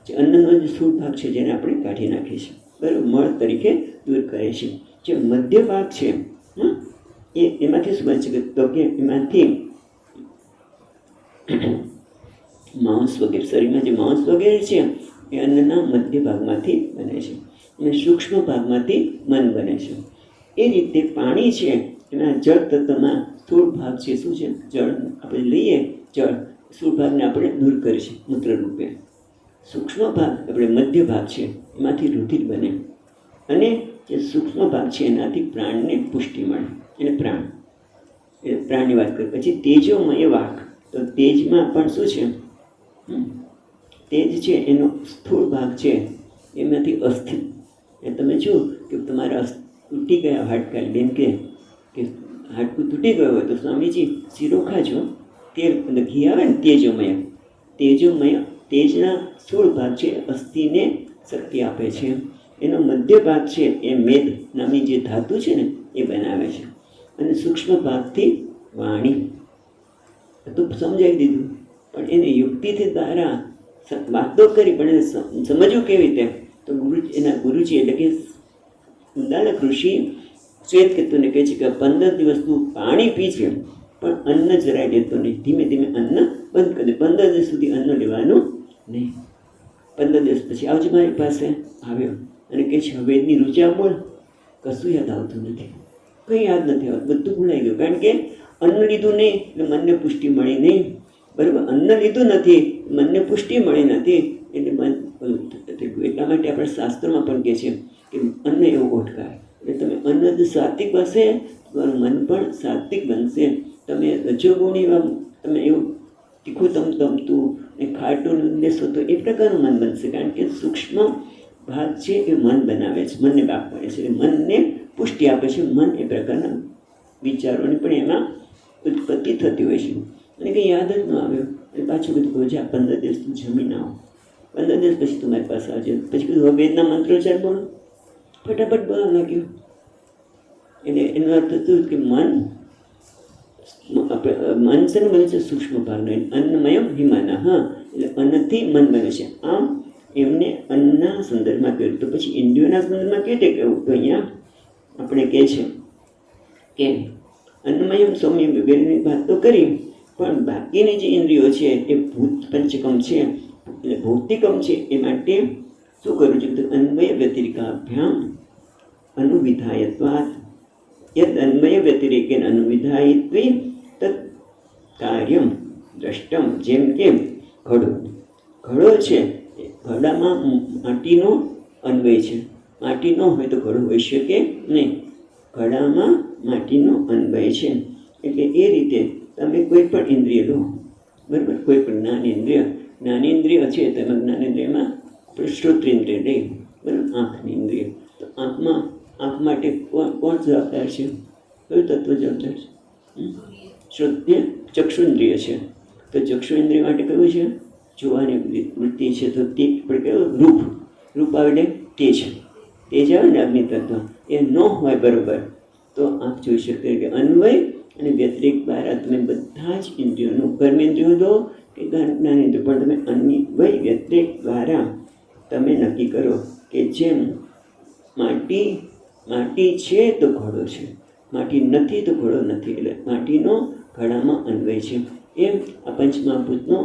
જે અન્નનો જે સ્થૂળ ભાગ છે જેને આપણે કાઢી નાખીએ છીએ, બરાબર, મળ તરીકે દૂર કરે છે. જે મધ્ય ભાગ છે એમાંથી શું બને છે તો કે એમાંથી માંસ વગેરે, શરીરમાં જે માંસ વગેરે છે એ અન્નના મધ્ય ભાગમાંથી બને છે અને સૂક્ષ્મ ભાગમાંથી મન બને છે. એ રીતે પાણી છે એના જળ તત્વમાં સ્થૂળ ભાગ છે શું છે? જળ આપણે લઈએ, જળ સ્થૂળ ભાગને આપણે દૂર કરીએ છીએ મૂત્ર રૂપે. સૂક્ષ્મ ભાગ આપણે મધ્ય ભાગ છે એમાંથી રુધિર બને, અને જે સૂક્ષ્મ ભાગ છે એનાથી પ્રાણને પુષ્ટિ મળે, એને પ્રાણ, એ પ્રાણની વાત કરીએ. પછી તેજોમય વાક, તો તેજમાં પણ શું છે? તેજ છે એનો સ્થૂળ ભાગ છે એમાંથી અસ્થિ. એ તમે જુઓ કે તમારા તૂટી ગયા હાડકા, બેન કે હાડકું તૂટી ગયું હોય તો સ્વામીજી શીરો ખાજો, તેલ અંદર ઘી આવે ને, તેજોમય તેજના સ્થૂળ ભાગ છે અસ્થિને શક્તિ આપે છે. એનો મધ્ય ભાગ છે એ મેદ નામની જે ધાતુ છે ને એ બનાવે છે, અને સૂક્ષ્મ ભાગથી વાણી. તો સમજાવી દીધું. પણ એને યુક્તિથી દ્વારા વાત તો કરી પણ એને સમજવું કેવી રીતે? તો એના ગુરુજી એટલે કે ઉદ્દાલક ઋષિ શ્વેતકેતુને કહે છે કે 15 દિવસ તું પાણી પીજે પણ અન્ન જરાય લેતો નહીં. ધીમે ધીમે અન્ન બંધ કરી દે. 15 દિવસ સુધી અન્ન લેવાનું નહીં. 15 દિવસ પછી આવજો મારી પાસે. આવ્યો અને કહે છે વેદની રુચિ બોલ. કશું યાદ આવતું નથી, કંઈ યાદ નથી આવતું, બધું ભૂલાઈ ગયું. કારણ કે અન્ન લીધું નહીં એટલે મનને પુષ્ટિ મળી નહીં. બરાબર, અન્ન લીધું નથી, મનને પુષ્ટિ મળી નથી એટલે મન થઈ ગયું. એટલા માટે આપણે શાસ્ત્રોમાં પણ કહે છે કે અન્ન એવું ઓળખાય. એટલે તમે અન્ન જો સાત્વિક હશે તમારું મન પણ સાત્વિક બનશે. તમે રજોગુણી તમે એવું તીખું તમતું ને ખાટું લેશો તો એ પ્રકારનું મન બનશે. કારણ કે સૂક્ષ્મ ભાગ છે એ મન બનાવે છે, મનને બાપ પડે છે, મનને પુષ્ટિ આપે છે. મન એ પ્રકારના વિચારોની પણ એમાં ઉત્પત્તિ થતી હોય છે. અને કંઈ યાદ જ ન આવ્યો એટલે પાછું બધું કહું છે આ 15 દિવસ તું જમીન આવો. 15 દિવસ પછી તું મારી પાસે આવજે. પછી કીધું વેદના મંત્રોચ્ચાર બોલો. ફટાફટ બોલવા લાગ્યો. એટલે એનો અર્થ થયું કે મન શેનું બને છે? સૂક્ષ્મ ભાગનું. અન્નમય હિમાના. હા, એટલે અન્નથી મન બને છે. આમ એમને અન્નના સંદર્ભમાં કહ્યું. તો પછી ઇન્દ્રિયોના સંદર્ભમાં કેવી રીતે કહેવું? તો અહીંયા આપણે કહે છે કે અન્નમયમ સૌમ્ય વગેરેની વાત તો કરી, પણ બાકીની જે ઇન્દ્રિયો છે એ ભૂત પંચકમ છે એટલે ભૌતિકમ છે. એ માટે શું કરવું છે? તો અન્વય વ્યતિરિકાભ્યામ અનુવિધાયત્વાત યદ અન્વય વ્યતિરેકેન અનુવિધાયિત્વે તત્ કાર્યમ દ્રષ્ટમ. જેમ કે ઘડો છે, ઘડામાં માટીનો અન્વય છે. માટી ન હોય તો ઘડો હોઈ શકે નહીં. ઘડામાં માટીનો અન્વય છે. એટલે એ રીતે તમે કોઈ પણ ઇન્દ્રિય લો, બરાબર, કોઈ પણ જ્ઞાનેન્દ્રિય છે. તમે જ્ઞાનેન્દ્રિયમાં આપણે શ્રોત્રેન્દ્રિય લઈએ, બરાબર, આંખની ઇન્દ્રિય. તો આંખ માટે કોણ જવાબદાર છે? કયું તત્વ જવાબદાર છે? શ્રોત્રિય ચક્ષુન્દ્રિય છે. તો ચક્ષુઇન્દ્રિય માટે કયું છે? જોવાની વૃત્તિ છે. તો તે આપણે કયું? રૂપ આવે એટલે તેજ આવે ને, અગ્નિ તત્વ. એ ન હોય બરાબર તો આંખ જોઈ શકે. કે અન્વય અને વ્યતિરેક દ્વારા તમે બધા જ ઇન્દ્રિયોનું, કર્મેન્દ્રિયો દો કે જ્ઞાનેન્દ્રિયો, પણ તમે અન્વય વ્યતિરેક દ્વારા તમે નક્કી કરો કે જેમ માટી છે તો ઘડો છે, માટી નથી તો ઘડો નથી. એટલે માટીનો ઘડામાં અન્વય છે. એમ આ પંચમહાભૂતનો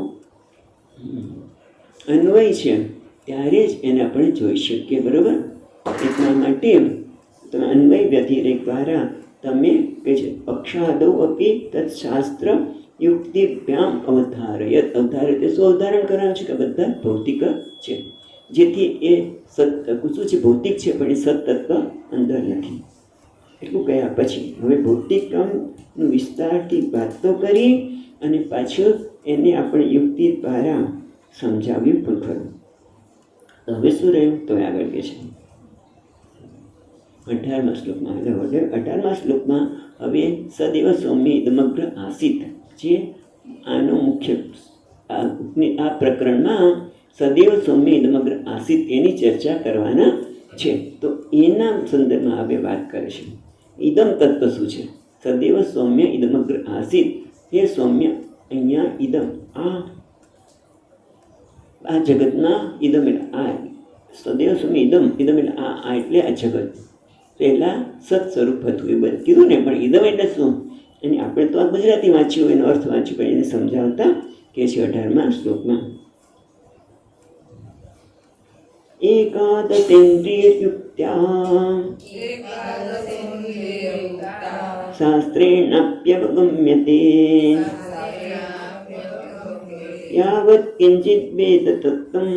અન્વય છે ત્યારે જ એને આપણે જોઈ શકીએ. બરાબર, એટલા માટે તમે અન્વય વ્યતિરેક દ્વારા તમે કહે છે અક્ષાદૌ અપી તત્શાસ્ત્ર યુક્તિભ્યામ અવધારયત. અવધારયત શું અવધારણ કરાવે છે? કે બધા ભૌતિક છે, જેથી એ શું છે? ભૌતિક છે પણ એ સત્તત્વ અંદર નથી. એટલું કહ્યા પછી હવે ભૌતિકમનું વિસ્તારથી વાતો કરી અને પાછું એને આપણે યુક્તિ દ્વારા સમજાવ્યું પણ ખરું. તો હવે શું રહ્યું? તો આગળ કહે છે 18મા શ્લોકમાં. એટલે 18મા શ્લોકમાં હવે સદૈવ સૌમ્ય ઇદમગ્ર આસિત, જે આનો મુખ્ય આ પ્રકરણમાં સદૈવ સૌમ્ય ઇદમગ્ર આસિત એની ચર્ચા કરવાના છે. તો એના સંદર્ભમાં હવે વાત કરે છે. ઇદમ તત્વ શું છે? સદૈવ સૌમ્ય ઇદમગ્ર આસિત. એ સૌમ્ય અહીંયા ઇદમ આ જગતના ઇદમ એટલે આ સદૈવ સૌમ્ય ઇદમ એટલે આ એટલે આ જગત પહેલાં સત સ્વરૂપ હતું એ બધું કીધું ને. પણ ઇદમ એટલે શું? અને આપણે તો આ ગુજરાતી વાંચ્યું, એનો અર્થ વાંચ્યું, પણ એને સમજાવતા કે છે 18મા શ્લોકમાં એકાદશેન્દ્રિયયુક્ત્યા શાસ્ત્રેણાપ્યવગમ્યતે યાવत् કિંચિત વેદ તત્ત્વં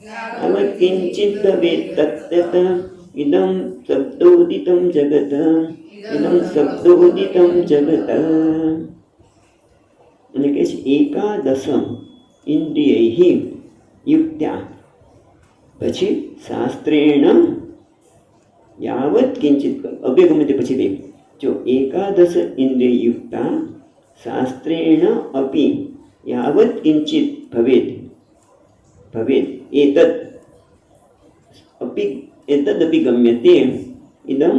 યાવत् કિંચિત ભવેત તત્તત ઇદં શબ્દોદિतं જગત ઇદં શબ્દોદિतं જગત. અને કહે છે એકાદશ ઇન્દ્રિયૈ યુક્ત્યા, પછી શાસ્ત્રેણ યાવત કિંચિત અભ્યગમ્યતે. પછી બે જો એકાદશ ઇન્દ્રિયયુક્તા શાસ્ત્રેણ અપી યાવત કિંચિત ભવેત એતદપી ગમ્યતે ઇદં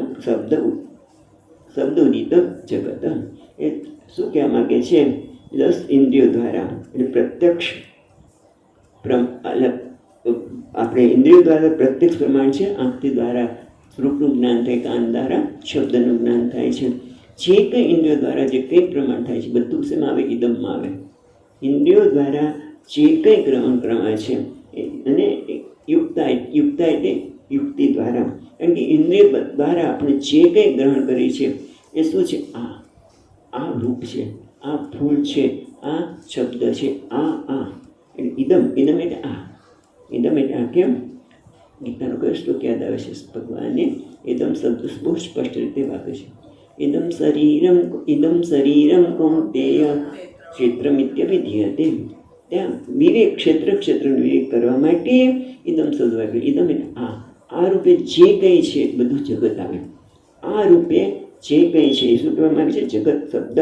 શબ્દોદિત જગત. એ શું કહેવા માગે છે? 10 ઇન્દ્રિયો દ્વારા એટલે પ્રત્યક્ષ અલગ આપણે ઇન્દ્રિયો દ્વારા પ્રત્યક્ષ પ્રમાણ છે, આંખથી દ્વારા રૂપનું જ્ઞાન થાય, કાન દ્વારા શબ્દનું જ્ઞાન થાય છે. જે કંઈ ઇન્દ્રિયો દ્વારા જે કંઈ પ્રમાણ થાય છે બધું શેમાં આવે? ઇદમમાં આવે. ઇન્દ્રિયો દ્વારા જે કંઈ ગ્રહણ કરવામાં છે અને યુક્તા એટલે યુક્તિ દ્વારા, કારણ કે ઇન્દ્રિય દ્વારા આપણે જે કંઈ ગ્રહણ કરીએ છીએ એ શું છે? આ રૂપ છે, આ ફૂલ છે, આ શબ્દ છે, આ ઇદમ એટલે આ. ઇદમ એટલે આ. કેમ? ગીતાનો કયો શ્લોક યાદ આવે છે? ભગવાને ઇદમ શબ્દ બહુ સ્પષ્ટ રીતે વાપરે છે. ઇદમ શરીરમ કૌંતેય ક્ષેત્રમિત્યવિધીયતે. ત્યાં વિવેક ક્ષેત્રનો વિવેક કરવા માટે ઇદમ શબ્દ વાપર્યો. ઇદમ એટલે આ રૂપે જે કંઈ છે બધું જગત આવે. આ રૂપે જે કંઈ છે એ શું કહેવામાં આવે છે? જગત શબ્દ.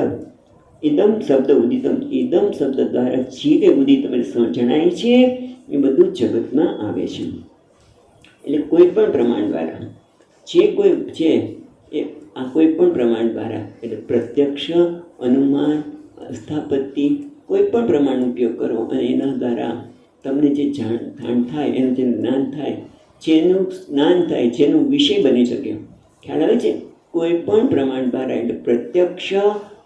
ઇદમ શબ્દ ઉદિતમ. ઇદમ શબ્દ દ્વારા જે કંઈ ઉદિતમ જણાય છે એ બધું જગતમાં આવે છે. એટલે કોઈ પણ પ્રમાણ દ્વારા જે કોઈ છે એ આ કોઈ પણ પ્રમાણ દ્વારા, એટલે પ્રત્યક્ષ, અનુમાન, સ્થાપત્તિ, કોઈ પણ પ્રમાણનો ઉપયોગ કરો અને એના દ્વારા તમને જે જાણ થાય, એનું જે જ્ઞાન થાય, જેનું જ્ઞાન થાય, જેનું વિષય બની શકે. ખ્યાલ આવે છે? કોઈ પણ પ્રમાણ દ્વારા, એટલે પ્રત્યક્ષ,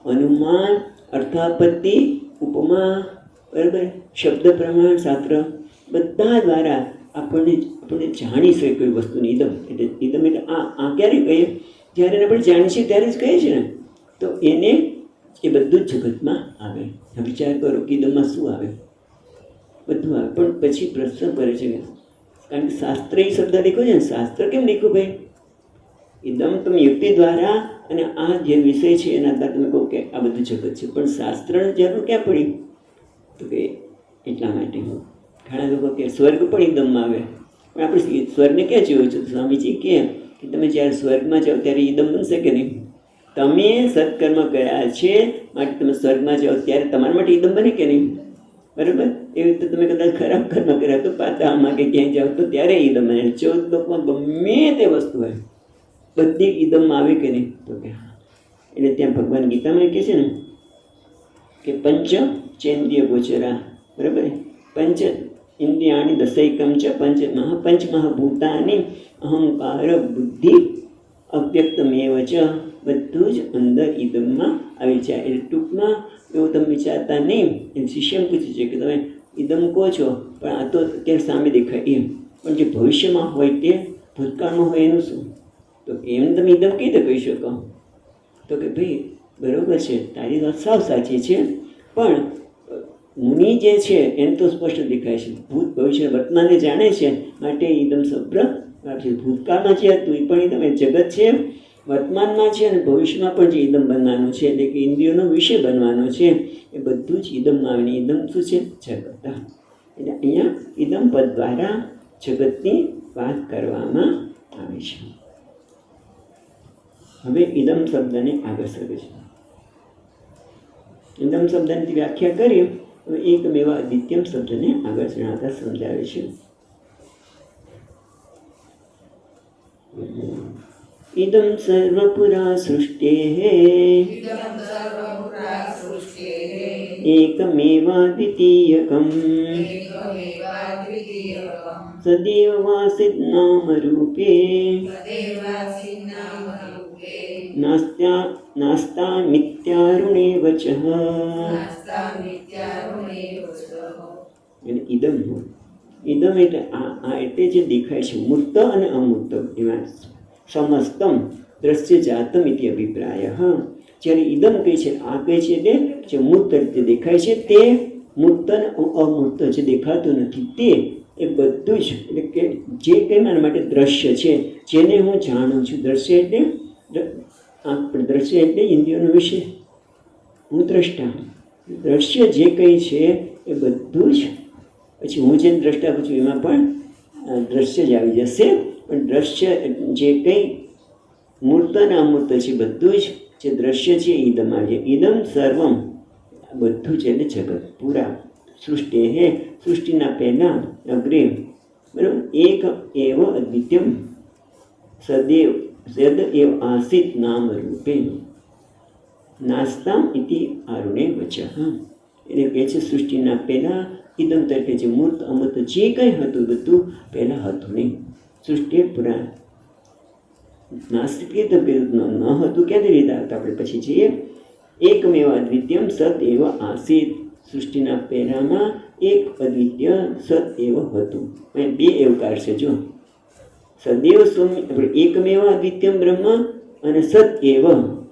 અનુમાન, અર્થાપત્તિ, ઉપમા, બરાબર, શબ્દ પ્રમાણ, શાસ્ત્ર, બધા દ્વારા આપણને જાણી શકે કોઈ વસ્તુની ઇદમ. એટલે ઇદમ એટલે આ ક્યારે કહીએ? જ્યારે આપણે જાણીએ છીએ ત્યારે જ કહીએ છીએ ને. તો એને એ બધું જ જગતમાં આવે. વિચાર કરો કે ઇદમમાં શું આવે? બધું આવે. પણ પછી પ્રશ્ન કરે છે, કારણ કે શાસ્ત્ર એ શબ્દ લખ્યો છે ને, શાસ્ત્ર કેમ લખ્યું ભાઈ? ઇદમ તમે યુક્તિ દ્વારા અને આ જે વિષય છે એના આધારે તમે કહો કે આ બધું જગત છે, પણ શાસ્ત્રની જરૂર ક્યાં પડી? તો કે એટલા માટે ઘણા લોકો કે સ્વર્ગ પણ ઇદમમાં આવે. પણ આપણે સ્વર્ગને ક્યાં જોયું છે? સ્વામીજી કે તમે જ્યારે સ્વર્ગમાં જાઓ ત્યારે ઇદમ બનશે કે નહીં? તમે સત્કર્મ કર્યા છે માટે તમે સ્વર્ગમાં જાઓ ત્યારે તમારા માટે ઇદમ બને કે નહીં? બરાબર? એવી રીતે તમે કદાચ ખરાબ કર્મ કર્યા તો પાતાળમાં કે ક્યાંય જાઓ તો ત્યારે ઇદમ બને. 14 લોકમાં ગમે તે વસ્તુ હોય બધી ઇદમમાં આવે કે નહીં? તો કે હા. એટલે ત્યાં ભગવાન ગીતામાં કહે છે ને કે પંચ ચેન્દ્રિય ગોચરા, બરાબર, પંચ ઇન્દ્રિયાણી દશૈકમ ચ પંચ મહાભૂતાની અહંકાર બુદ્ધિ અવ્યક્તમેવ ચ. બધું જ અંદર ઇદમમાં આવી જાય. એટલે ટૂંકમાં એવું તમે વિચારતા નહીં. એમ શિષ્ય પૂછે છે કે તમે ઇદમ કહો છો પણ આ તો અત્યારે સામે દેખાય એમ, પણ જે ભવિષ્યમાં હોય તે ભૂતકાળમાં હોય એનું શું? તો એમ તમે ઇદમ કઈ રીતે કહી શકો? તો કે ભાઈ બરાબર છે, તારી વાત સાવ સાચી છે, પણ મુનિ જે છે એને તો સ્પષ્ટ દેખાય છે. ભૂત ભવિષ્ય વર્તમાનને જાણે છે માટે ઇદમ શબ્દ છે. ભૂતકાળમાં જે હતું એ પણ ઇદમ એ જગત છે, વર્તમાનમાં છે અને ભવિષ્યમાં પણ જે ઇદમ બનવાનું છે, એટલે કે ઇન્દ્રિયોનો વિષય બનવાનો છે, એ બધું જ ઇદમમાં આવીને ઇદમ શું છે? જગત. એટલે અહીંયા ઇદમ પદ દ્વારા જગતની વાત કરવામાં આવે છે. હવે ઇદમ શબ્દને આગળ સરે છે. ઇદમ શબ્દની વ્યાખ્યા કરી. હવે એકમેવ અદ્વિતીયમ શબ્દને આગળ જણાવતા સમજાવે છે. ઇદમ સર્વપુરા સૃષ્ટેઃ એકમેવાદ્વિતીયકમ સદૈવ વાસિત નામ રૂપે નાસ્તા મિથ્યારુણે વચઃ. ઇદમ એટલે આ એટલે જે દેખાય છે મૂર્ત અને અમૂર્ત એમાં સમસ્તમ દ્રશ્ય જાતમ ઇતિ અભિપ્રાય. જ્યારે ઇદમ કહે છે, આ કહે છે એટલે જે મૂર્ત રીતે દેખાય છે તે મૂર્ત અને અમૂર્ત જે દેખાતું નથી તે એ બધું જ, એટલે કે જે કંઈ મારા માટે દ્રશ્ય છે જેને હું જાણું છું. દ્રશ્ય એટલે ઇન્દ્રિયોનો વિષય, હું દ્રષ્ટા. દ્રશ્ય જે કંઈ છે એ બધું જ, પછી હું જેમ દ્રષ્ટા કહું છું એમાં પણ દ્રશ્ય જ આવી જશે. પણ દ્રશ્ય જે કંઈ મૂર્ત અને અમૂર્ત છે બધું જ જે દ્રશ્ય છે ઇદમ આવી જાય. ઇદમ સર્વમ બધું છે એટલે જગત પૂરા. સૃષ્ટિ હે સૃષ્ટિના પહેલાં અગ્રે, બરાબર, એક એવ અદ્વિતીયમ સદૈવ આસિત નામ રૂપે નાસ્તા ઇતિ આરુણે વચઃ. એટલે કહે છે સૃષ્ટિના પહેલાં ઇદમ તરીકે જે મૂર્ત અમૂર્ત જે કંઈ હતું બધું પહેલાં હતું નહીં. સૃષ્ટિ પુરા નાસ્તિક તો ન હતું ક્યાંથી લીધા હતા આપણે પછી જઈએ. એકમેવ અદ્વિતીયમ સત એવ આસીત. સૃષ્ટિના પહેલામાં એક અદ્વિતીય સત એવ હતું. અહીં બે એવકાર છે જો, સદૈવ સૌમ્ય આપણે એકમેવ અદ્વિતીયમ બ્રહ્મ અને સત એવ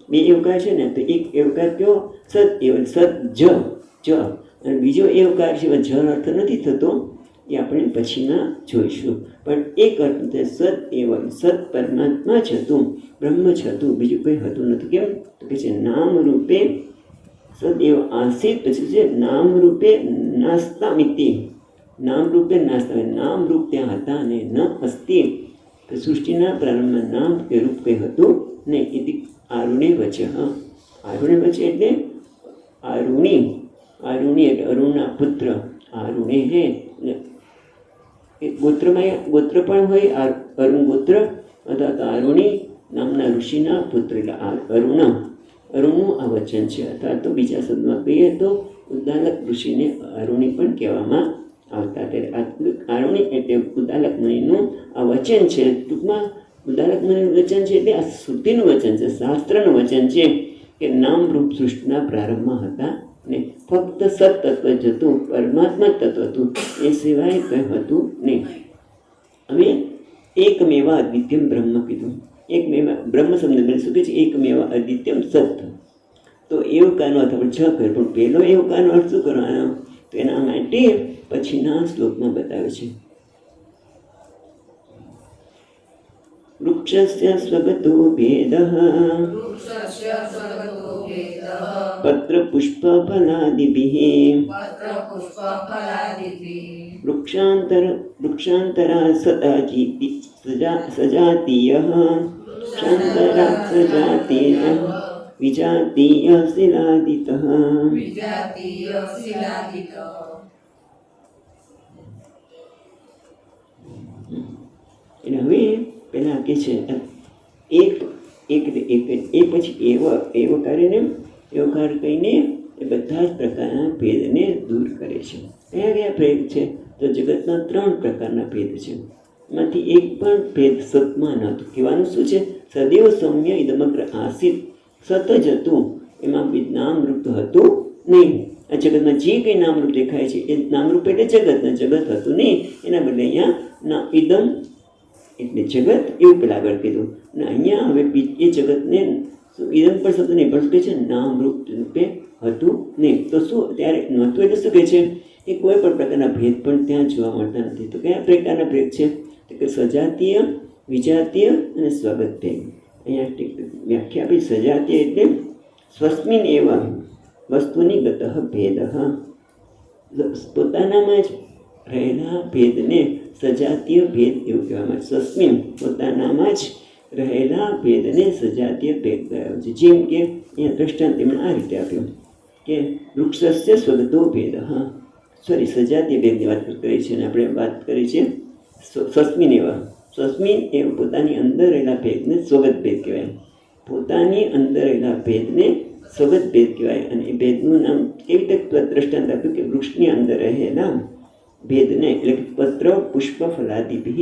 બે એવકાર છે ને. તો એક એવકાર કયો? સત એવ, સત જ અને બીજો એવકાર છે જ અર્થ નથી થતો, એ આપણે પછીના જોઈશું. પણ એક અર્થ સત એવ, સત પરમાત્મા જ હતું, બ્રહ્મ જ હતું, બીજું કંઈ હતું નથી. કેમ તો કે છે નામ રૂપે સદૈવ આસિત, પછી છે નામ રૂપે નાસ્તામિતિ. નામ રૂપે નાસ્તા, નામ રૂપ ત્યાં હતા અને ન અસ્તિ. તો સૃષ્ટિના પ્રારંભમાં નામ કે રૂપ કંઈ હતું નહીં. એથી આરુણે વચ્ચે, હા આરુણે વચ્ચે એટલે આરુણી, આરુણી એટલે અરુણના પુત્ર. આરુણે હે એ ગોત્રમાં ગોત્ર પણ હોય, અરુણ ગોત્ર અથવા તો આરુણી નામના ઋષિના પુત્ર એટલે અરુણ. અરુણનું આ વચન છે. અથવા તો બીજા શબ્દમાં કહીએ તો ઉદ્દાલક ઋષિને અરુણી પણ કહેવામાં આવતા. ત્યારે આરુણી એટલે ઉદ્દાલક મુનિનું આ વચન છે. ટૂંકમાં ઉદ્દાલક મુનિનું વચન છે એટલે આ શ્રુતિનું વચન છે, શાસ્ત્રનું વચન છે કે નામરૂપ સૃષ્ટિના પ્રારંભમાં હતા ને ફક્ત સત તત્વ જ હતું, પરમાત્મા તત્વ હતું, એ સિવાય કંઈ હતું નહીં. હવે એકમેવ અદ્વિતીયમ બ્રહ્મ કીધું. એકમેવ બ્રહ્મ શબ્દ શું કહે છે? એકમેવ અદ્વિતીયમ સત. તો એવકારનો અર્થ આપણે છ કર્યો, પણ પહેલો એવકારનો અર્થ શું કરવાનો? તો એના માટે પછીના શ્લોકમાં બતાવે છે. વૃક્ષસ્ય સ્વગતો ભેદઃ પત્ર પુષ્પ ફલાદિભિઃ વૃક્ષાંતરા સજાતીયઃ વૃક્ષાંતરા સજાતીયઃ વિજાતીય શિલાદિતઃ. એટલે હવે પહેલાં કે છે એક એ પછી એવકાર કહીને એ બધા જ પ્રકારના ભેદને દૂર કરે છે. કયા કયા ભેદ છે? તો જગતના 3 પ્રકારના ભેદ છે. એમાંથી એક પણ ભેદ સતમાં નહોતું. કહેવાનું શું છે? સદૈવ સૌમ્ય ઇદમગ્ર આસિત. સત જ હતું, એમાં નામરૂપ તો હતું નહીં. આ જગતમાં જે કંઈ નામરૂપ દેખાય છે એ નામરૂપ એટલે જગત હતું નહીં. એના બદલે અહીંયા ઇદમ એટલે જગત એવું પેલા આગળ કીધું. અને અહીંયા હવે એ જગતને ઇદમ પણ શબ્દ નહીં, પણ કહે છે નામરૂપ રૂપે હતું નહીં. તો શું ત્યારે નહોતું એટલે શું કહે છે? એ કોઈ પણ પ્રકારના ભેદ પણ ત્યાં જોવા મળતા નથી. તો કયા પ્રકારના ભેદ છે? તો કે સજાતીય, વિજાતીય અને સ્વગત ભેદ. અહીંયા વ્યાખ્યા આપી. સજાતીય એટલે સ્વસ્મિન એવા વસ્તુની ગતઃ ભેદ. પોતાનામાં જ રહેલા ભેદને સજાતીય ભેદ એવું કહેવામાં આવે. સ્વસ્મિન પોતાનામાં જ રહેલા ભેદને સજાતીય ભેદ કહેવાય છે. જેમ કે અહીંયા દ્રષ્ટાંત તેમણે આ રીતે આપ્યું કે વૃક્ષસ્ય સ્વગતો ભેદ. સજાતીય ભેદની વાત કરી છે અને આપણે વાત કરી છે સ્વસ્મિન એવા. સ્વસ્મિન એ પોતાની અંદર રહેલા ભેદને સ્વગત ભેદ કહેવાય. પોતાની અંદર રહેલા ભેદને સ્વગત ભેદ કહેવાય. અને એ ભેદનું નામ કેવી રીતે દ્રષ્ટાંત આપ્યું કે વૃક્ષની અંદર રહેલા ભેદને, એટલે કે પત્ર પુષ્પ ફલાદિભિઃ.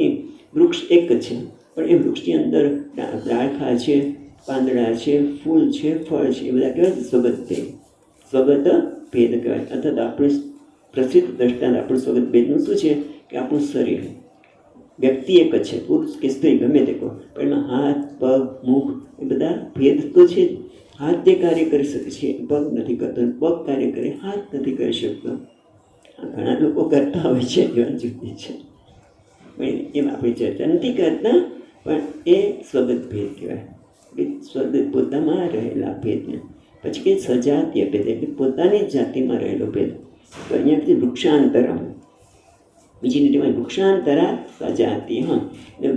વૃક્ષ એક છે, પણ એ વૃક્ષની અંદર ડાળખા છે, પાંદડા છે, ફૂલ છે, ફળ છે, એ બધા કહેવાય સ્વગત ભેદ. સ્વગત ભેદ કહેવાય. અર્થાત આપણું પ્રસિદ્ધ દ્રષ્ટાંત આપણું સ્વગત ભેદનું શું છે કે આપણું શરીર, વ્યક્તિ એક જ છે, પુરુષ કે સ્ત્રી ગમે તે કહો, પણ એમાં હાથ, પગ, મુખ એ બધા ભેદ તો છે. હાથ તે કાર્ય કરી શકે છે, પગ નથી કરતો, પગ કાર્ય કરે, હાથ નથી કરી શકતો. ઘણા લોકો કરતા હોય છે, એ વાત જુદી છે, પણ એમ આપણે ચર્ચા નથી કરતા. પણ એ સ્વગત ભેદ કહેવાય. સ્વગત પોતામાં રહેલા ભેદને. પછી કે સજાતીય ભેદ એટલે પોતાની જાતિમાં રહેલો ભેદ. તો અહીંયાથી વૃક્ષાંતરમ, બીજી લીટીમાં વૃક્ષાંતરા સજાતી.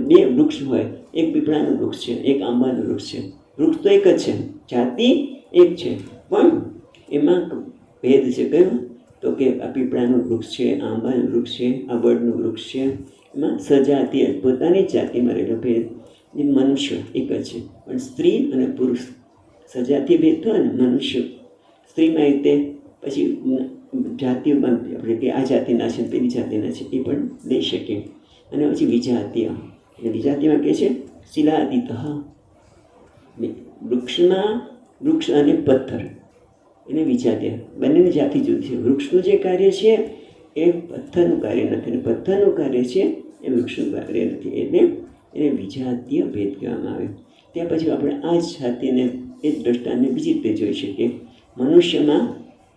બે વૃક્ષ હોય, એક પીપળાનું વૃક્ષ છે, એક આંબાનું વૃક્ષ છે. વૃક્ષ તો એક જ છે, જાતિ એક છે, પણ એમાં ભેદ છે. કયો? તો કે આ પીપળાનું વૃક્ષ છે, આંબાનું વૃક્ષ છે, આ વડનું વૃક્ષ છે. એમાં સજાતીય પોતાની જાતિમાં રહેલો ભેદ. જે મનુષ્ય એક જ છે, પણ સ્ત્રી અને પુરુષ સજાતીય ભેદ થયો ને મનુષ્ય સ્ત્રીમાં રીતે, પછી જાતિઓ આપણે કે આ જાતિના છે પેલી જાતિના છે એ પણ દઈ શકીએ. અને પછી વિજાતીય, એટલે વિજાતીયમાં કહે છે શિલાદિત, વૃક્ષ અને પથ્થર એને વિજાતીય, બંનેની જાતિ જુદી છે. વૃક્ષનું જે કાર્ય છે એ પથ્થરનું કાર્ય નથી, અને પથ્થરનું કાર્ય છે એ વૃક્ષનું કાર્ય નથી, એટલે એને વિજાતીય ભેદ કહેવામાં આવે. ત્યાં પછી આપણે આ જ જાતિને એ દ્રષ્ટાંતને બીજી રીતે જોઈ શકીએ.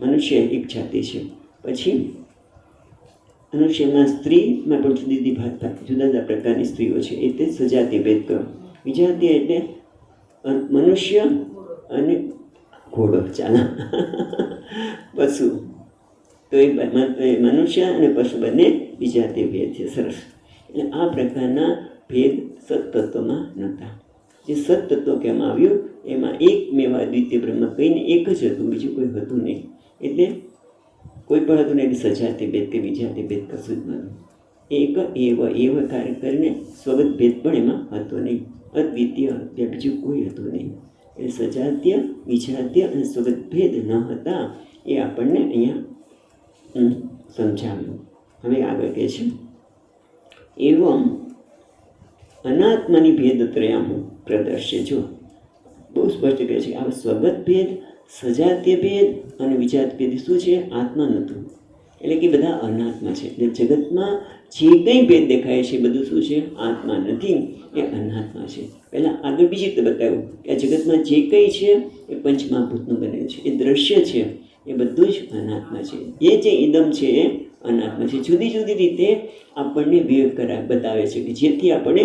મનુષ્ય એક જાતિ છે, પછી મનુષ્યમાં સ્ત્રીમાં પણ જુદી જુદા પ્રકારની સ્ત્રીઓ છે, એટલે સજાતિ ભેદ કરો. વિજાતીય એટલે મનુષ્ય અને ઘોડો, ચાલો પશુ, તો એ મનુષ્ય અને પશુ બંને વિજાતીય ભેદ છે. સરસ. એટલે આ પ્રકારના ભેદ સત્તત્વમાં નહોતા. જે સત્તત્વ કહેવામાં આવ્યું એમાં એકમેવ અદ્વિતીય બ્રહ્મ કહીને એક જ હતું, બીજું કોઈ હતું નહીં. એટલે કોઈ પણ હતું નહીં, એટલે સજાતિ ભેદ કે વિજાતિ ભેદ કશું જ નહોતું. એક એવ કાર્ય કરીને સ્વગત ભેદ પણ એમાં હતો નહીં. અદ્વિતીય ત્યાં બીજું કોઈ હતું નહીં. એ સજાતીય, વિજાતીય અને સ્વગત ભેદ ન હતા એ આપણને અહીંયા સમજાવ્યું. હવે આગળ કહે છે એવમ અનાત્માની ભેદત્રયમ પ્રદર્શ્ય. જો બહુ સ્પષ્ટ કહે છે આ સ્વગત ભેદ, સજાતીય ભેદ અને વિજાત ભેદ શું છે? આત્મા નહોતું. એટલે કે બધા અનાત્મા છે. એટલે જગતમાં જે કંઈ ભેદ દેખાય છે બધું શું છે? આત્મા નથી, એ અનાત્મા છે. પહેલાં આગળ બીજી રીતે બતાવ્યું કે આ જગતમાં જે કંઈ છે એ પંચમહાભૂતનું બનેલું છે, એ દ્રશ્ય છે, એ બધું જ અનાત્મા છે. એ જે ઇદમ છે એ અનાત્મા છે. જુદી જુદી રીતે આપણને વિવેક બતાવે છે કે જેથી આપણે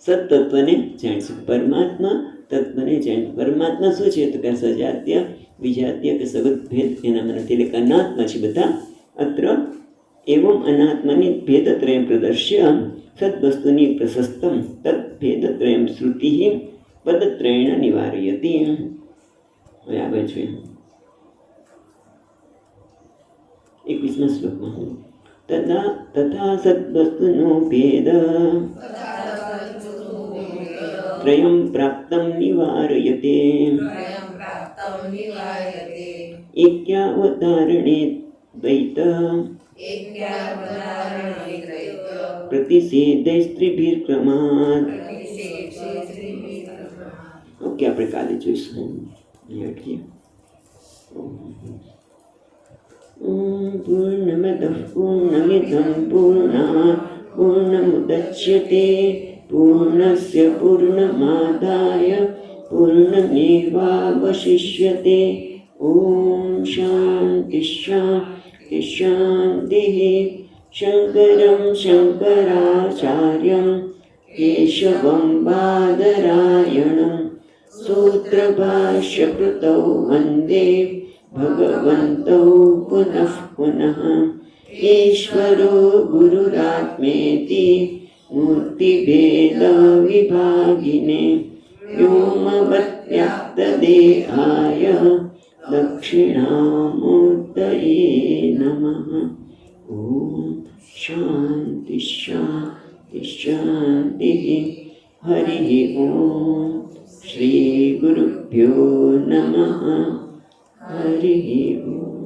સત્તત્વને જાણીશું. પરમાત્મા તત્વને જાણી. પરમાત્મા શું છે? તો કે સજાતીય, વિજાતીય કે સગત ભેદ એનામાં નથી, એટલે અનાત્મા છે બધા. અત્ર એવમ અનાત્માની ભેદત્રયમ પ્રદર્શ્ય સદ્વસ્તુની પ્રશસ્તમ તદ્ભેદત્રયમ શ્રુતિ પદત્રયેણ નિવારયતિ. હવે આગળ જોઈએ 21મા શ્લોકમાં તથા સદ્વસ્તુનો ભેદ ત્રયમ પ્રાપ્તમ નિવારયતે એક્યાવતારણે દ્વૈત પ્રતિષેધૈસ્ત્રીભિર્ક્રમાદ. ઓકે, આપણે કાલે જોઈશું. પૂર્ણમદઃ પૂર્ણમિદં પૂર્ણાત પૂર્ણમુદચ્યતે પૂર્ણસ્ય પૂર્ણમાદાય પૂર્ણમેવાવશિષ્યતે. ઓમ શાંતિ શાંતિ શાંતિ. શંકરં શંકરાચાર્યં કેશવં બાદરાયણં સૂત્રભાષ્યકૃતૌ વંદે ભગવन्तौ પુનઃ પુનઃ. ઈશ્વરો ગુરુરાત્મેતિ મૂર્તિભેદ વિભાગિને વ્યોમવત્વ્યાપ્તદેહાય દક્ષિણામૂર્તયે નમઃ. ઓમ શાંતિ શાંતિ શાંતિ. હરિ ઓમ. શ્રી ગુરુભ્યો નમઃ. હરિ ઓમ.